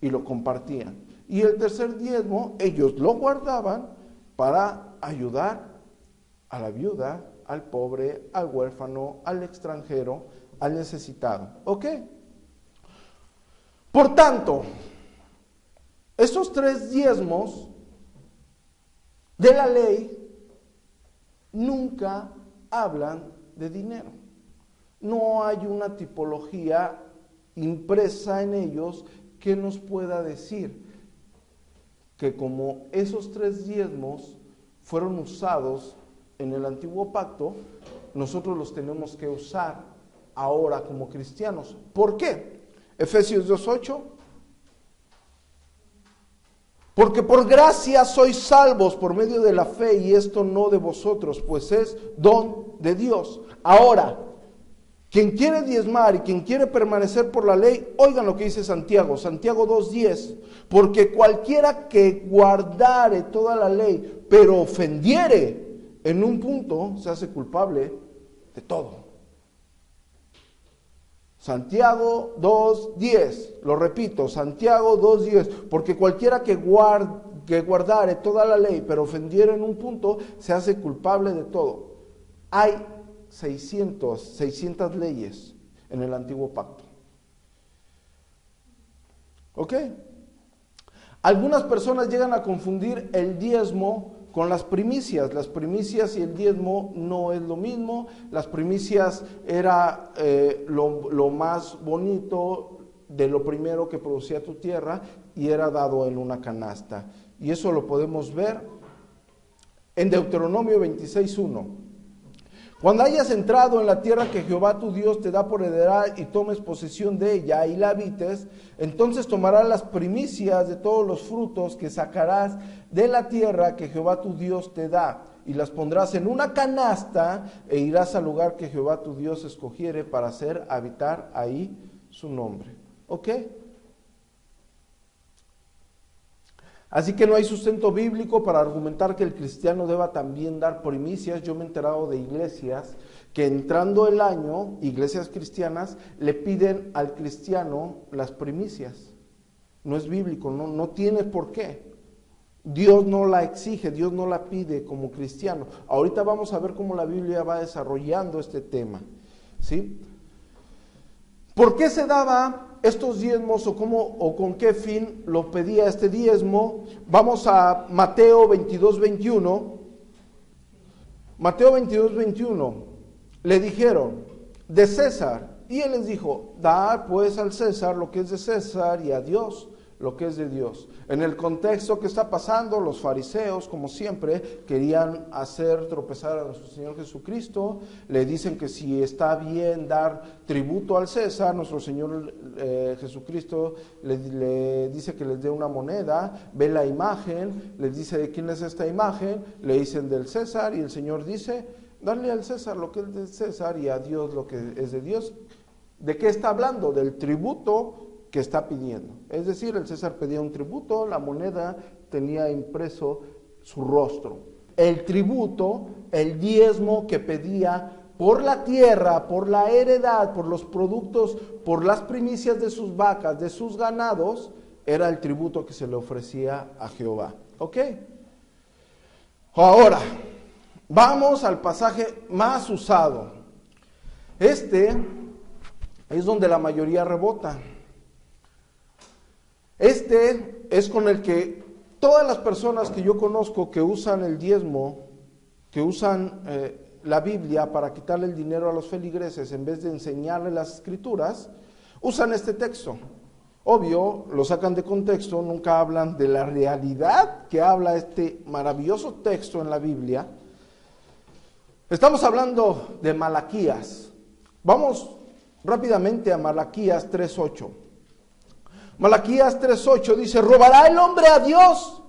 y lo compartían. Y el tercer diezmo, ellos lo guardaban para ayudar a la viuda, al pobre, al huérfano, al extranjero, al necesitado. ¿Ok? Por tanto, esos 3 diezmos de la ley nunca hablan de dinero. No hay una tipología impresa en ellos que nos pueda decir que como esos 3 diezmos fueron usados en el antiguo pacto, nosotros los tenemos que usar ahora como cristianos. ¿Por qué? Efesios 2:8. Porque por gracia sois salvos por medio de la fe, y esto no de vosotros, pues es don de Dios. Ahora, quien quiere diezmar y quien quiere permanecer por la ley, oigan lo que dice Santiago 2:10, porque cualquiera que guardare toda la ley, pero ofendiere en un punto se hace culpable de todo. Santiago 2:10, lo repito, Santiago 2:10, porque cualquiera que guardare toda la ley, pero ofendiera en un punto, se hace culpable de todo. Hay 600 leyes en el Antiguo Pacto. ¿Ok? Algunas personas llegan a confundir el diezmo con las primicias. Las primicias y el diezmo no es lo mismo. Las primicias era lo más bonito de lo primero que producía tu tierra y era dado en una canasta. Y eso lo podemos ver en Deuteronomio 26:1. Cuando hayas entrado en la tierra que Jehová tu Dios te da por heredad y tomes posesión de ella y la habites, entonces tomarás las primicias de todos los frutos que sacarás de la tierra que Jehová tu Dios te da, y las pondrás en una canasta e irás al lugar que Jehová tu Dios escogiere para hacer habitar ahí su nombre. ¿Ok? Así que no hay sustento bíblico para argumentar que el cristiano deba también dar primicias. Yo me he enterado de iglesias que entrando el año, iglesias cristianas, le piden al cristiano las primicias. No es bíblico, no tiene por qué. Dios no la exige, Dios no la pide como cristiano. Ahorita vamos a ver cómo la Biblia va desarrollando este tema, ¿sí? ¿Por qué se daba estos diezmos o con qué fin lo pedía este diezmo? Vamos a Mateo 22:21. Mateo 22:21. Le dijeron, de César. Y él les dijo, dar pues al César lo que es de César y a Dios lo que es de Dios. En el contexto que está pasando, los fariseos, como siempre, querían hacer tropezar a nuestro Señor Jesucristo. Le dicen que si está bien dar tributo al César, nuestro Señor Jesucristo le dice que les dé una moneda, ve la imagen, les dice de quién es esta imagen, le dicen del César, y el Señor dice, darle al César lo que es de César y a Dios lo que es de Dios. ¿De qué está hablando? Del tributo que está pidiendo. Es decir, el César pedía un tributo, la moneda tenía impreso su rostro. El tributo, el diezmo que pedía por la tierra, por la heredad, por los productos, por las primicias de sus vacas, de sus ganados, era el tributo que se le ofrecía a Jehová. ¿Ok? Ahora, vamos al pasaje más usado. Este es donde la mayoría rebota. Este es con el que todas las personas que yo conozco que usan el diezmo, que usan la Biblia para quitarle el dinero a los feligreses en vez de enseñarle las escrituras, usan este texto. Obvio, lo sacan de contexto, nunca hablan de la realidad que habla este maravilloso texto en la Biblia. Estamos hablando de Malaquías. Vamos rápidamente a Malaquías 3:8. Malaquías 3:8 dice, ¿robará el hombre a Dios?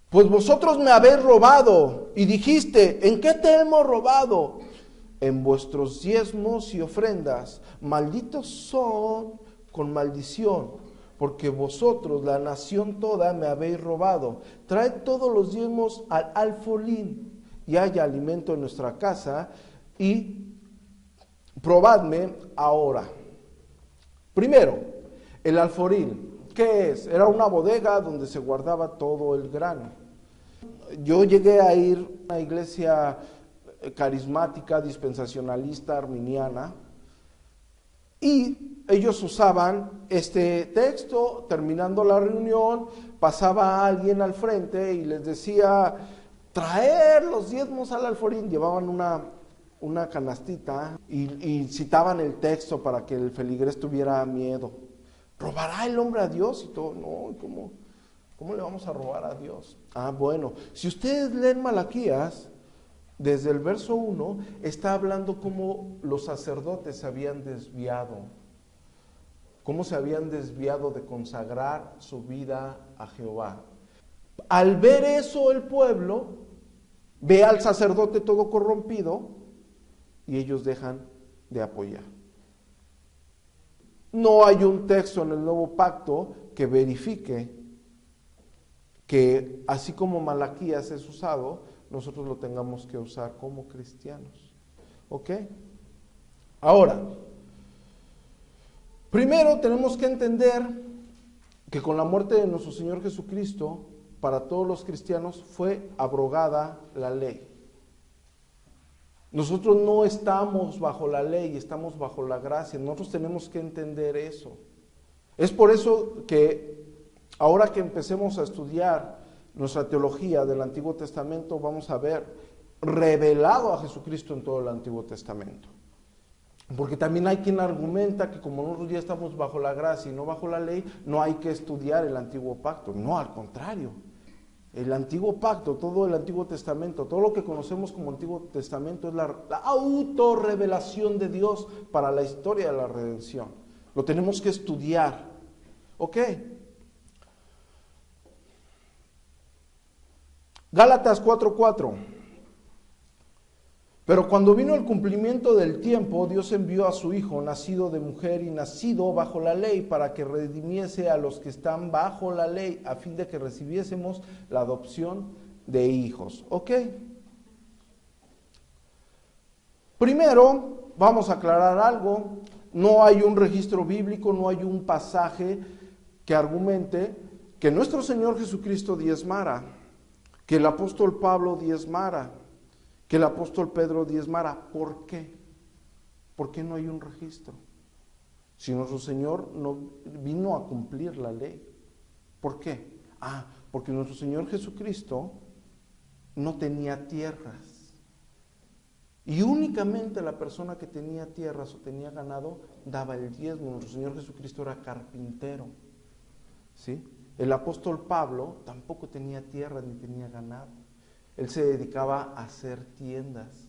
Pues vosotros me habéis robado. Y dijiste, ¿en qué te hemos robado? En vuestros diezmos y ofrendas. Malditos son con maldición, porque vosotros, la nación toda, me habéis robado. Traed todos los diezmos al alfolí, y haya alimento en nuestra casa, y probadme ahora. Primero, el alforil, ¿qué es? Era una bodega donde se guardaba todo el grano. Yo llegué a ir a una iglesia carismática, dispensacionalista, arminiana, y ellos usaban este texto. Terminando la reunión, pasaba alguien al frente y les decía, traer los diezmos al alforil. Llevaban una canastita y citaban el texto para que el feligrés tuviera miedo. ¿Robará el hombre a Dios? Y todo, no, ¿cómo le vamos a robar a Dios? Ah, bueno, si ustedes leen Malaquías, desde el verso 1, está hablando cómo los sacerdotes se habían desviado, cómo se habían desviado de consagrar su vida a Jehová. Al ver eso el pueblo, ve al sacerdote todo corrompido, y ellos dejan de apoyar. No hay un texto en el Nuevo Pacto que verifique que así como Malaquías es usado, nosotros lo tengamos que usar como cristianos. ¿Ok? Ahora, primero tenemos que entender que con la muerte de nuestro Señor Jesucristo, para todos los cristianos fue abrogada la ley. Nosotros no estamos bajo la ley, estamos bajo la gracia. Nosotros tenemos que entender eso. Es por eso que ahora que empecemos a estudiar nuestra teología del Antiguo Testamento, vamos a ver revelado a Jesucristo en todo el Antiguo Testamento. Porque también hay quien argumenta que como nosotros ya estamos bajo la gracia y no bajo la ley, no hay que estudiar el Antiguo Pacto. No, al contrario. El Antiguo Pacto, todo el Antiguo Testamento, todo lo que conocemos como Antiguo Testamento es la autorrevelación de Dios para la historia de la redención. Lo tenemos que estudiar. ¿Ok? Gálatas 4:4. Pero cuando vino el cumplimiento del tiempo, Dios envió a su Hijo, nacido de mujer y nacido bajo la ley, para que redimiese a los que están bajo la ley, a fin de que recibiésemos la adopción de hijos. ¿Ok? Primero, vamos a aclarar algo. No hay un registro bíblico, no hay un pasaje que argumente que nuestro Señor Jesucristo diezmara, que el apóstol Pablo diezmara, que el apóstol Pedro diezmara. ¿Por qué? ¿Por qué no hay un registro? Si nuestro Señor no vino a cumplir la ley. ¿Por qué? Porque nuestro Señor Jesucristo no tenía tierras. Y únicamente la persona que tenía tierras o tenía ganado daba el diezmo. Nuestro Señor Jesucristo era carpintero. ¿Sí? El apóstol Pablo tampoco tenía tierras ni tenía ganado. Él se dedicaba a hacer tiendas.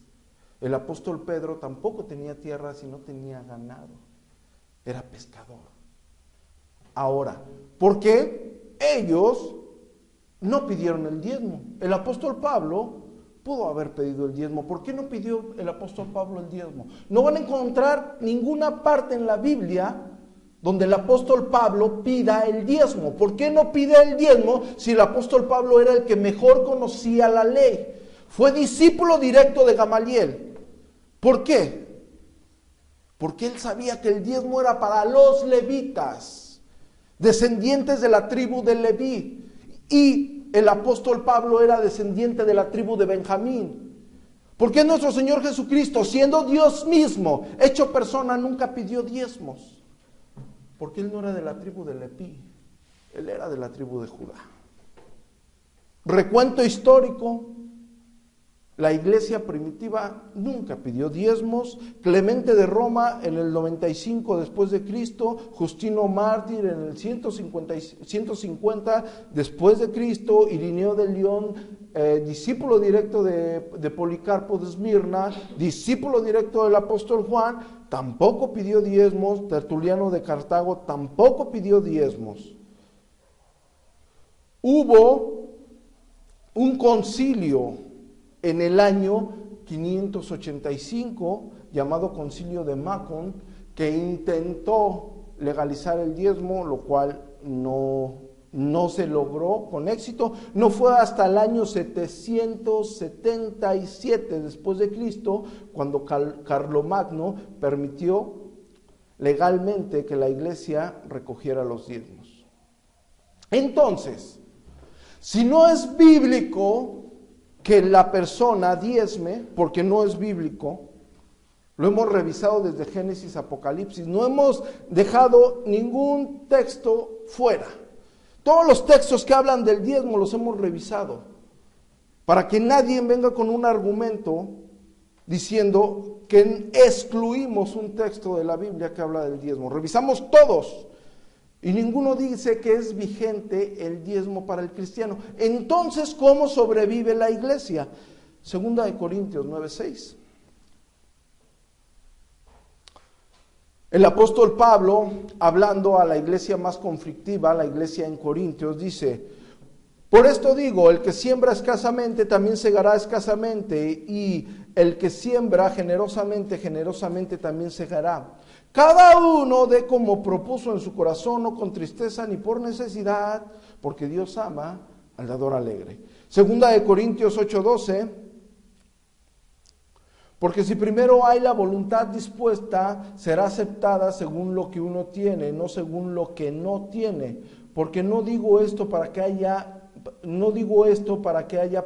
El apóstol Pedro tampoco tenía tierras y no tenía ganado. Era pescador. Ahora, ¿por qué ellos no pidieron el diezmo? El apóstol Pablo pudo haber pedido el diezmo. ¿Por qué no pidió el apóstol Pablo el diezmo? No van a encontrar ninguna parte en la Biblia donde el apóstol Pablo pida el diezmo. ¿Por qué no pide el diezmo si el apóstol Pablo era el que mejor conocía la ley? Fue discípulo directo de Gamaliel. ¿Por qué? Porque él sabía que el diezmo era para los levitas, descendientes de la tribu de Leví. Y el apóstol Pablo era descendiente de la tribu de Benjamín. ¿Por qué nuestro Señor Jesucristo, siendo Dios mismo, hecho persona, nunca pidió diezmos? Porque él no era de la tribu de Leví, él era de la tribu de Judá. Recuento histórico: la iglesia primitiva nunca pidió diezmos. Clemente de Roma en el 95 después de Cristo, Justino Mártir en el 150 después de Cristo, Irineo de León, discípulo directo de Policarpo de Esmirna, discípulo directo del apóstol Juan, tampoco pidió diezmos. Tertuliano de Cartago tampoco pidió diezmos. Hubo un concilio en el año 585, llamado Concilio de Macón, que intentó legalizar el diezmo, lo cual no se logró con éxito. No fue hasta el año 777 después de Cristo cuando Carlomagno permitió legalmente que la iglesia recogiera los diezmos. Entonces, si no es bíblico que la persona diezme, porque no es bíblico, lo hemos revisado desde Génesis a Apocalipsis, no hemos dejado ningún texto fuera. Todos los textos que hablan del diezmo los hemos revisado, para que nadie venga con un argumento diciendo que excluimos un texto de la Biblia que habla del diezmo. Revisamos todos y ninguno dice que es vigente el diezmo para el cristiano. Entonces, ¿cómo sobrevive la iglesia? 2 Corintios 9:6. El apóstol Pablo, hablando a la iglesia más conflictiva, la iglesia en Corintios, dice: por esto digo, el que siembra escasamente también segará escasamente, y el que siembra generosamente, generosamente también segará. Cada uno dé como propuso en su corazón, no con tristeza ni por necesidad, porque Dios ama al dador alegre. Segunda de Corintios 8:12, porque si primero hay la voluntad dispuesta, será aceptada según lo que uno tiene, no según lo que no tiene. Porque no digo esto para que haya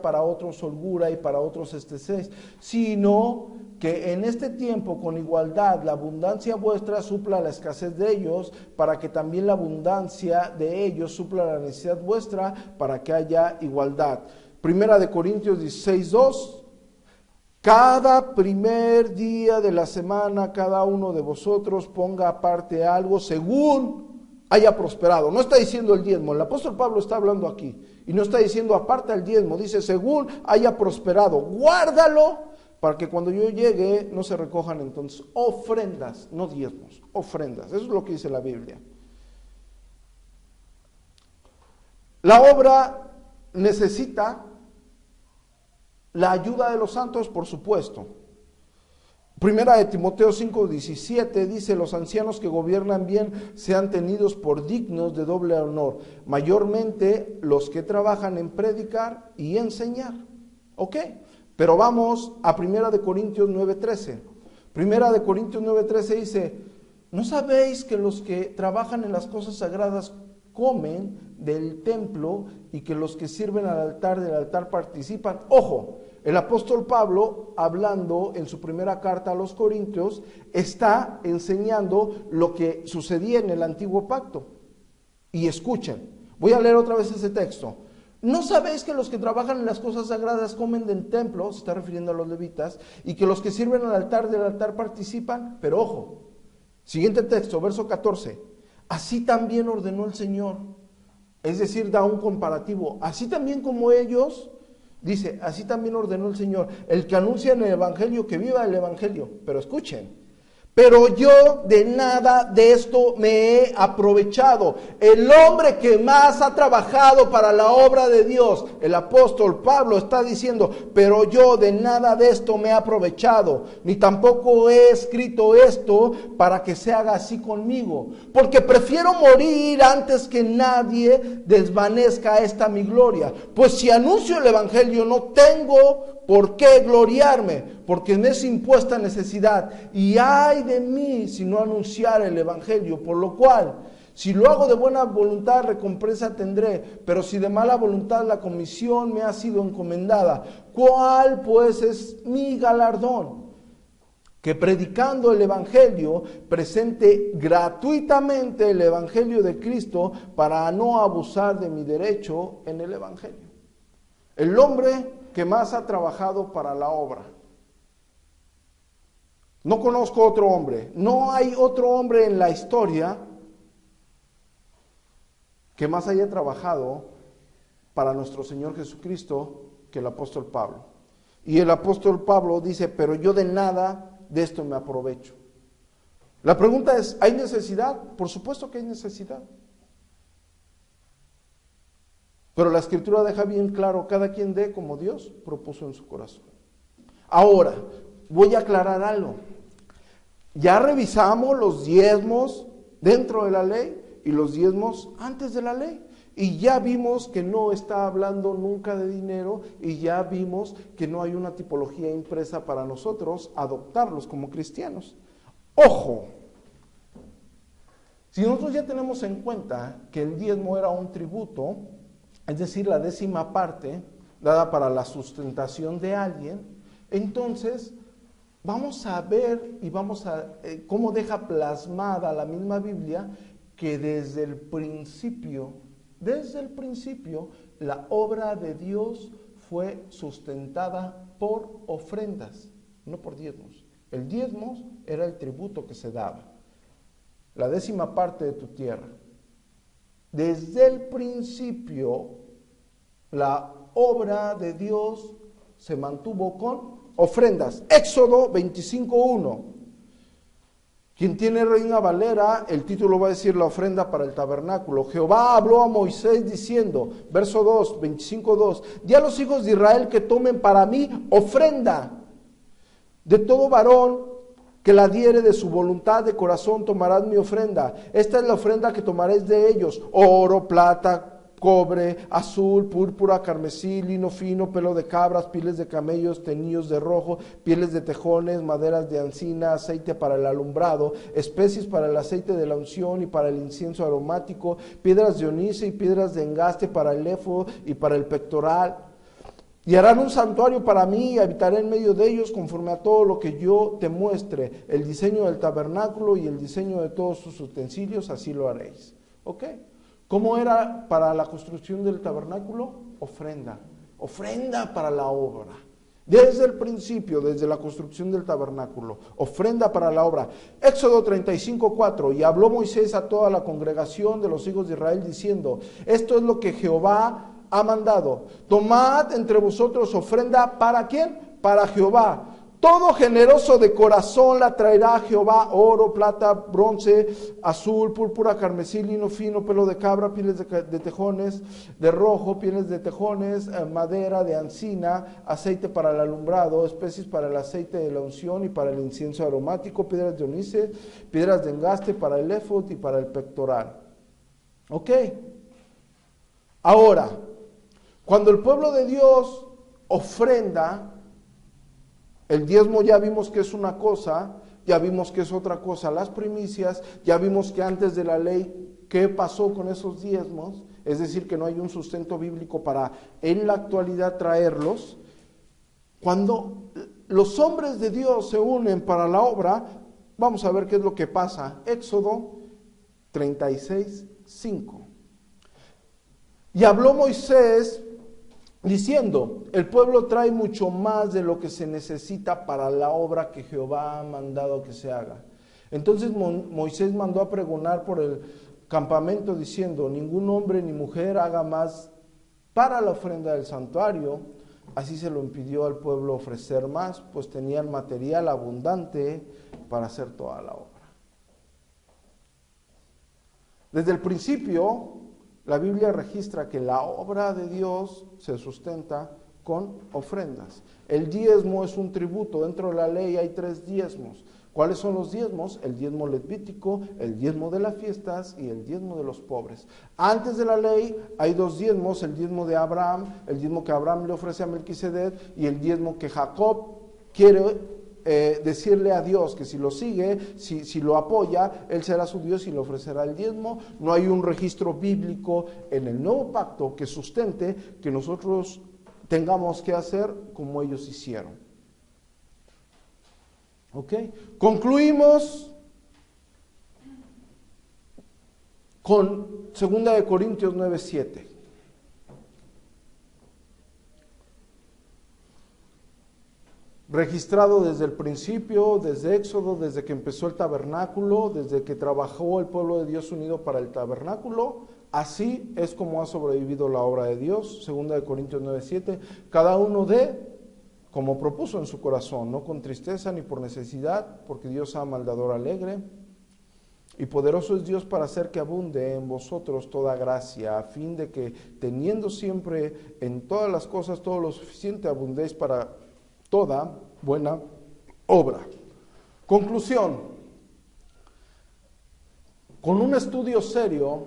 para otros holgura y para otros escasez, sino que en este tiempo con igualdad la abundancia vuestra supla la escasez de ellos, para que también la abundancia de ellos supla la necesidad vuestra, para que haya igualdad. Primera de Corintios 16:2. Cada primer día de la semana, cada uno de vosotros ponga aparte algo según haya prosperado. No está diciendo el diezmo, el apóstol Pablo está hablando aquí. Y no está diciendo aparta el diezmo, dice según haya prosperado. Guárdalo para que cuando yo llegue no se recojan entonces ofrendas, no diezmos, ofrendas. Eso es lo que dice la Biblia. La obra necesita la ayuda de los santos, por supuesto. Primera de Timoteo 5:17 dice, los ancianos que gobiernan bien sean tenidos por dignos de doble honor, mayormente los que trabajan en predicar y enseñar. ¿Ok? Pero vamos a Primera de Corintios 9:13. Primera de Corintios 9:13 dice, ¿no sabéis que los que trabajan en las cosas sagradas comen del templo y que los que sirven del altar participan? Ojo, el apóstol Pablo, hablando en su primera carta a los Corintios, está enseñando lo que sucedía en el antiguo pacto. Y escuchen, voy a leer otra vez ese texto. ¿No sabéis que los que trabajan en las cosas sagradas comen del templo? Se está refiriendo a los levitas. Y que los que sirven del altar participan. Pero ojo, siguiente texto, verso 14. Así también ordenó el Señor. Es decir, da un comparativo. Así también como ellos, dice, así también ordenó el Señor. El que anuncia en el evangelio, que viva el evangelio. Pero escuchen. Pero yo de nada de esto me he aprovechado. El hombre que más ha trabajado para la obra de Dios, el apóstol Pablo está diciendo, pero yo de nada de esto me he aprovechado, ni tampoco he escrito esto para que se haga así conmigo, porque prefiero morir antes que nadie desvanezca esta mi gloria. Pues si anuncio el evangelio no tengo ¿por qué gloriarme? Porque me es impuesta necesidad. Y ay de mí si no anunciar el evangelio. Por lo cual, si lo hago de buena voluntad, recompensa tendré. Pero si de mala voluntad, la comisión me ha sido encomendada. ¿Cuál pues es mi galardón? Que predicando el evangelio, presente gratuitamente el evangelio de Cristo para no abusar de mi derecho en el evangelio. El hombre que más ha trabajado para la obra. No conozco otro hombre, no hay otro hombre en la historia que más haya trabajado para nuestro Señor Jesucristo que el apóstol Pablo. Y el apóstol Pablo dice, pero yo de nada de esto me aprovecho. La pregunta es, ¿hay necesidad? Por supuesto que hay necesidad. Pero la Escritura deja bien claro, cada quien dé como Dios propuso en su corazón. Ahora, voy a aclarar algo. Ya revisamos los diezmos dentro de la ley y los diezmos antes de la ley. Y ya vimos que no está hablando nunca de dinero y ya vimos que no hay una tipología impresa para nosotros adoptarlos como cristianos. ¡Ojo! Si nosotros ya tenemos en cuenta que el diezmo era un tributo, es decir, la 10ª parte dada para la sustentación de alguien, entonces vamos a ver y vamos a cómo deja plasmada la misma Biblia que desde el principio, la obra de Dios fue sustentada por ofrendas, no por diezmos. El diezmo era el tributo que se daba, la 10ª parte de tu tierra. Desde el principio, la obra de Dios se mantuvo con ofrendas. Éxodo 25:1. Quien tiene Reina Valera, el título va a decir la ofrenda para el tabernáculo. Jehová habló a Moisés diciendo, verso 2, 25:2, di a los hijos de Israel que tomen para mí ofrenda. De todo varón que la diere de su voluntad de corazón tomarás mi ofrenda. Esta es la ofrenda que tomaréis de ellos: oro, plata, cobre, azul, púrpura, carmesí, lino fino, pelo de cabras, pieles de camellos, tenillos de rojo, pieles de tejones, maderas de encina, aceite para el alumbrado, especies para el aceite de la unción y para el incienso aromático, piedras de onice y piedras de engaste para el éfod y para el pectoral. Y harán un santuario para mí y habitaré en medio de ellos conforme a todo lo que yo te muestre. El diseño del tabernáculo y el diseño de todos sus utensilios, así lo haréis. ¿Ok? ¿Cómo era para la construcción del tabernáculo? Ofrenda. Ofrenda para la obra. Desde el principio, desde la construcción del tabernáculo. Ofrenda para la obra. Éxodo 35:4. Y habló Moisés a toda la congregación de los hijos de Israel diciendo: esto es lo que Jehová ha mandado. Tomad entre vosotros ofrenda, ¿para quién? Para Jehová. Todo generoso de corazón la traerá a Jehová: oro, plata, bronce, azul, púrpura, carmesí, lino fino, pelo de cabra, pieles de tejones, de rojo, pieles de tejones, madera de encina, aceite para el alumbrado, especies para el aceite de la unción y para el incienso aromático, piedras de onice, piedras de engaste para el éfod y para el pectoral. ¿Ok? Ahora, cuando el pueblo de Dios ofrenda, el diezmo ya vimos que es una cosa, ya vimos que es otra cosa, las primicias, ya vimos que antes de la ley, ¿qué pasó con esos diezmos? Es decir, que no hay un sustento bíblico para en la actualidad traerlos. Cuando los hombres de Dios se unen para la obra, vamos a ver qué es lo que pasa. Éxodo 36:5. Y habló Moisés diciendo: el pueblo trae mucho más de lo que se necesita para la obra que Jehová ha mandado que se haga. Entonces Moisés mandó a pregonar por el campamento diciendo: ningún hombre ni mujer haga más para la ofrenda del santuario. Así se lo impidió al pueblo ofrecer más, pues tenían material abundante para hacer toda la obra. Desde el principio, la Biblia registra que la obra de Dios se sustenta con ofrendas. El diezmo es un tributo. Dentro de la ley hay 3 diezmos. ¿Cuáles son los diezmos? El diezmo levítico, el diezmo de las fiestas y el diezmo de los pobres. Antes de la ley hay 2 diezmos: el diezmo de Abraham, el diezmo que Abraham le ofrece a Melquisedec, y el diezmo que Jacob quiere decirle a Dios que si lo sigue, si lo apoya, Él será su Dios y le ofrecerá el diezmo. No hay un registro bíblico en el nuevo pacto que sustente que nosotros tengamos que hacer como ellos hicieron. ¿Ok? Concluimos con 2 Corintios 9:7. Registrado desde el principio, desde Éxodo, desde que empezó el tabernáculo, desde que trabajó el pueblo de Dios unido para el tabernáculo, así es como ha sobrevivido la obra de Dios. 2 Corintios 9:7, cada uno como propuso en su corazón, no con tristeza ni por necesidad, porque Dios ama al dador alegre. Y poderoso es Dios para hacer que abunde en vosotros toda gracia, a fin de que, teniendo siempre en todas las cosas todo lo suficiente, abundéis para toda buena obra. Conclusión: con un estudio serio,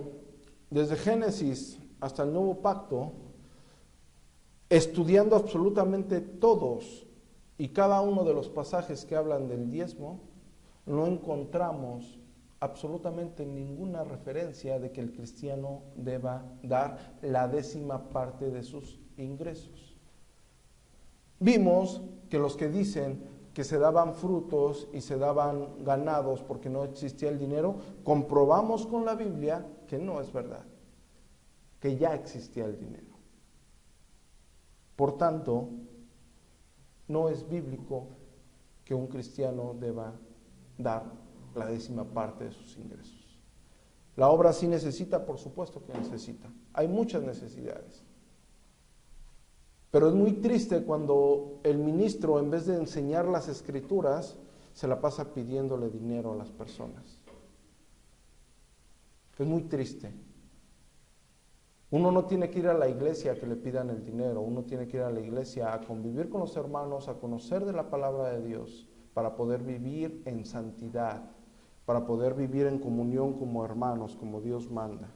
desde Génesis hasta el Nuevo Pacto, estudiando absolutamente todos y cada uno de los pasajes que hablan del diezmo, no encontramos absolutamente ninguna referencia de que el cristiano deba dar la 10ª parte de sus ingresos. Vimos que los que dicen que se daban frutos y se daban ganados porque no existía el dinero, comprobamos con la Biblia que no es verdad, que ya existía el dinero. Por tanto, no es bíblico que un cristiano deba dar la 10ª parte de sus ingresos. La obra sí necesita, por supuesto que necesita. Hay muchas necesidades. Pero es muy triste cuando el ministro, en vez de enseñar las escrituras, se la pasa pidiéndole dinero a las personas. Es muy triste. Uno no tiene que ir a la iglesia a que le pidan el dinero, uno tiene que ir a la iglesia a convivir con los hermanos, a conocer de la palabra de Dios, para poder vivir en santidad, para poder vivir en comunión como hermanos, como Dios manda.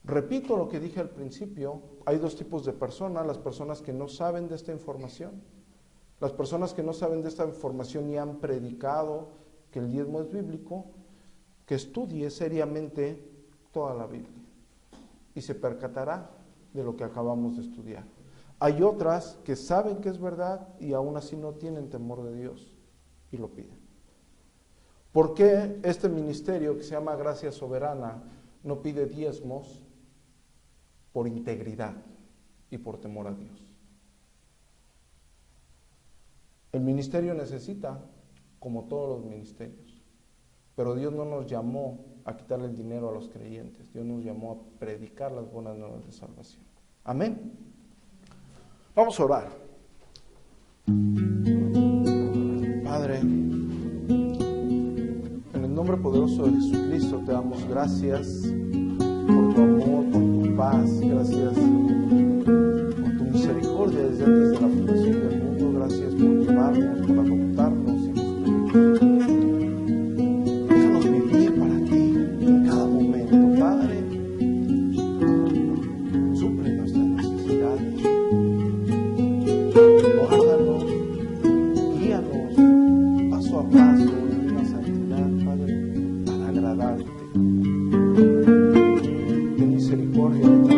Repito lo que dije al principio, hay dos tipos de personas: las personas que no saben de esta información, las personas que no saben de esta información y han predicado que el diezmo es bíblico, que estudie seriamente toda la Biblia y se percatará de lo que acabamos de estudiar. Hay otras que saben que es verdad y aún así no tienen temor de Dios y lo piden. ¿Por qué este ministerio que se llama Gracia Soberana no pide diezmos? Por integridad y por temor a Dios. El ministerio necesita, como todos los ministerios, pero Dios no nos llamó a quitarle el dinero a los creyentes. Dios nos llamó a predicar las buenas nuevas de salvación. Amén. Vamos a orar. Padre, en el nombre poderoso de Jesucristo te damos gracias por tu amor, por tu paz, gracias por tu misericordia desde antes de la fundación del mundo, gracias por llevarnos, por adoptarnos y déjanos vivir para ti en cada momento, Padre. Suple nuestras necesidades, guárdanos, guíanos paso a paso en una santidad, Padre, para agradarte. Ten misericordia de